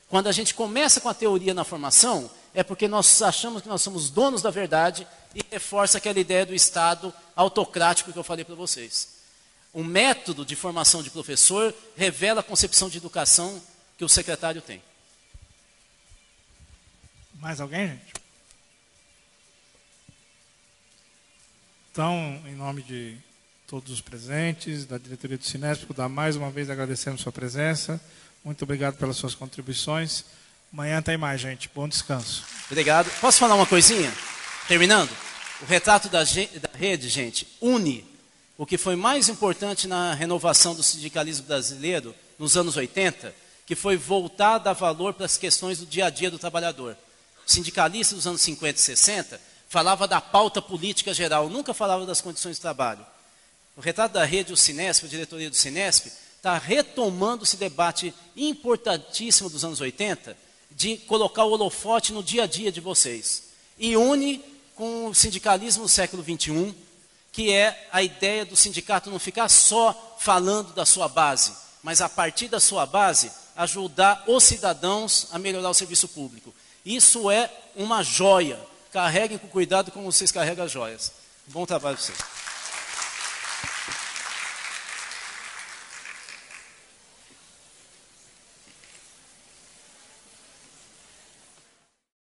F: Quando a gente começa com a teoria na formação, é porque nós achamos que nós somos donos da verdade e reforça aquela ideia do Estado autocrático que eu falei para vocês. O método de formação de professor revela a concepção de educação que o secretário tem.
D: Mais alguém, gente? Então, em nome de todos os presentes, da diretoria do Cinesp, mais uma vez agradecemos sua presença. Muito obrigado pelas suas contribuições. Amanhã tem mais, gente. Bom descanso.
F: Obrigado. Posso falar uma coisinha? Terminando? O Retrato da Rede, gente, une o que foi mais importante na renovação do sindicalismo brasileiro nos anos 80, que foi voltar a dar valor para as questões do dia a dia do trabalhador. O sindicalista dos anos 50 e 60 falava da pauta política geral, nunca falava das condições de trabalho. O Retrato da Rede, o Cinesp, a diretoria do Cinesp, está retomando esse debate importantíssimo dos anos 80, de colocar o holofote no dia a dia de vocês. E une com o sindicalismo do século XXI, que é a ideia do sindicato não ficar só falando da sua base, mas a partir da sua base, ajudar os cidadãos a melhorar o serviço público. Isso é uma joia. Carreguem com cuidado como vocês carregam as joias. Bom trabalho para vocês.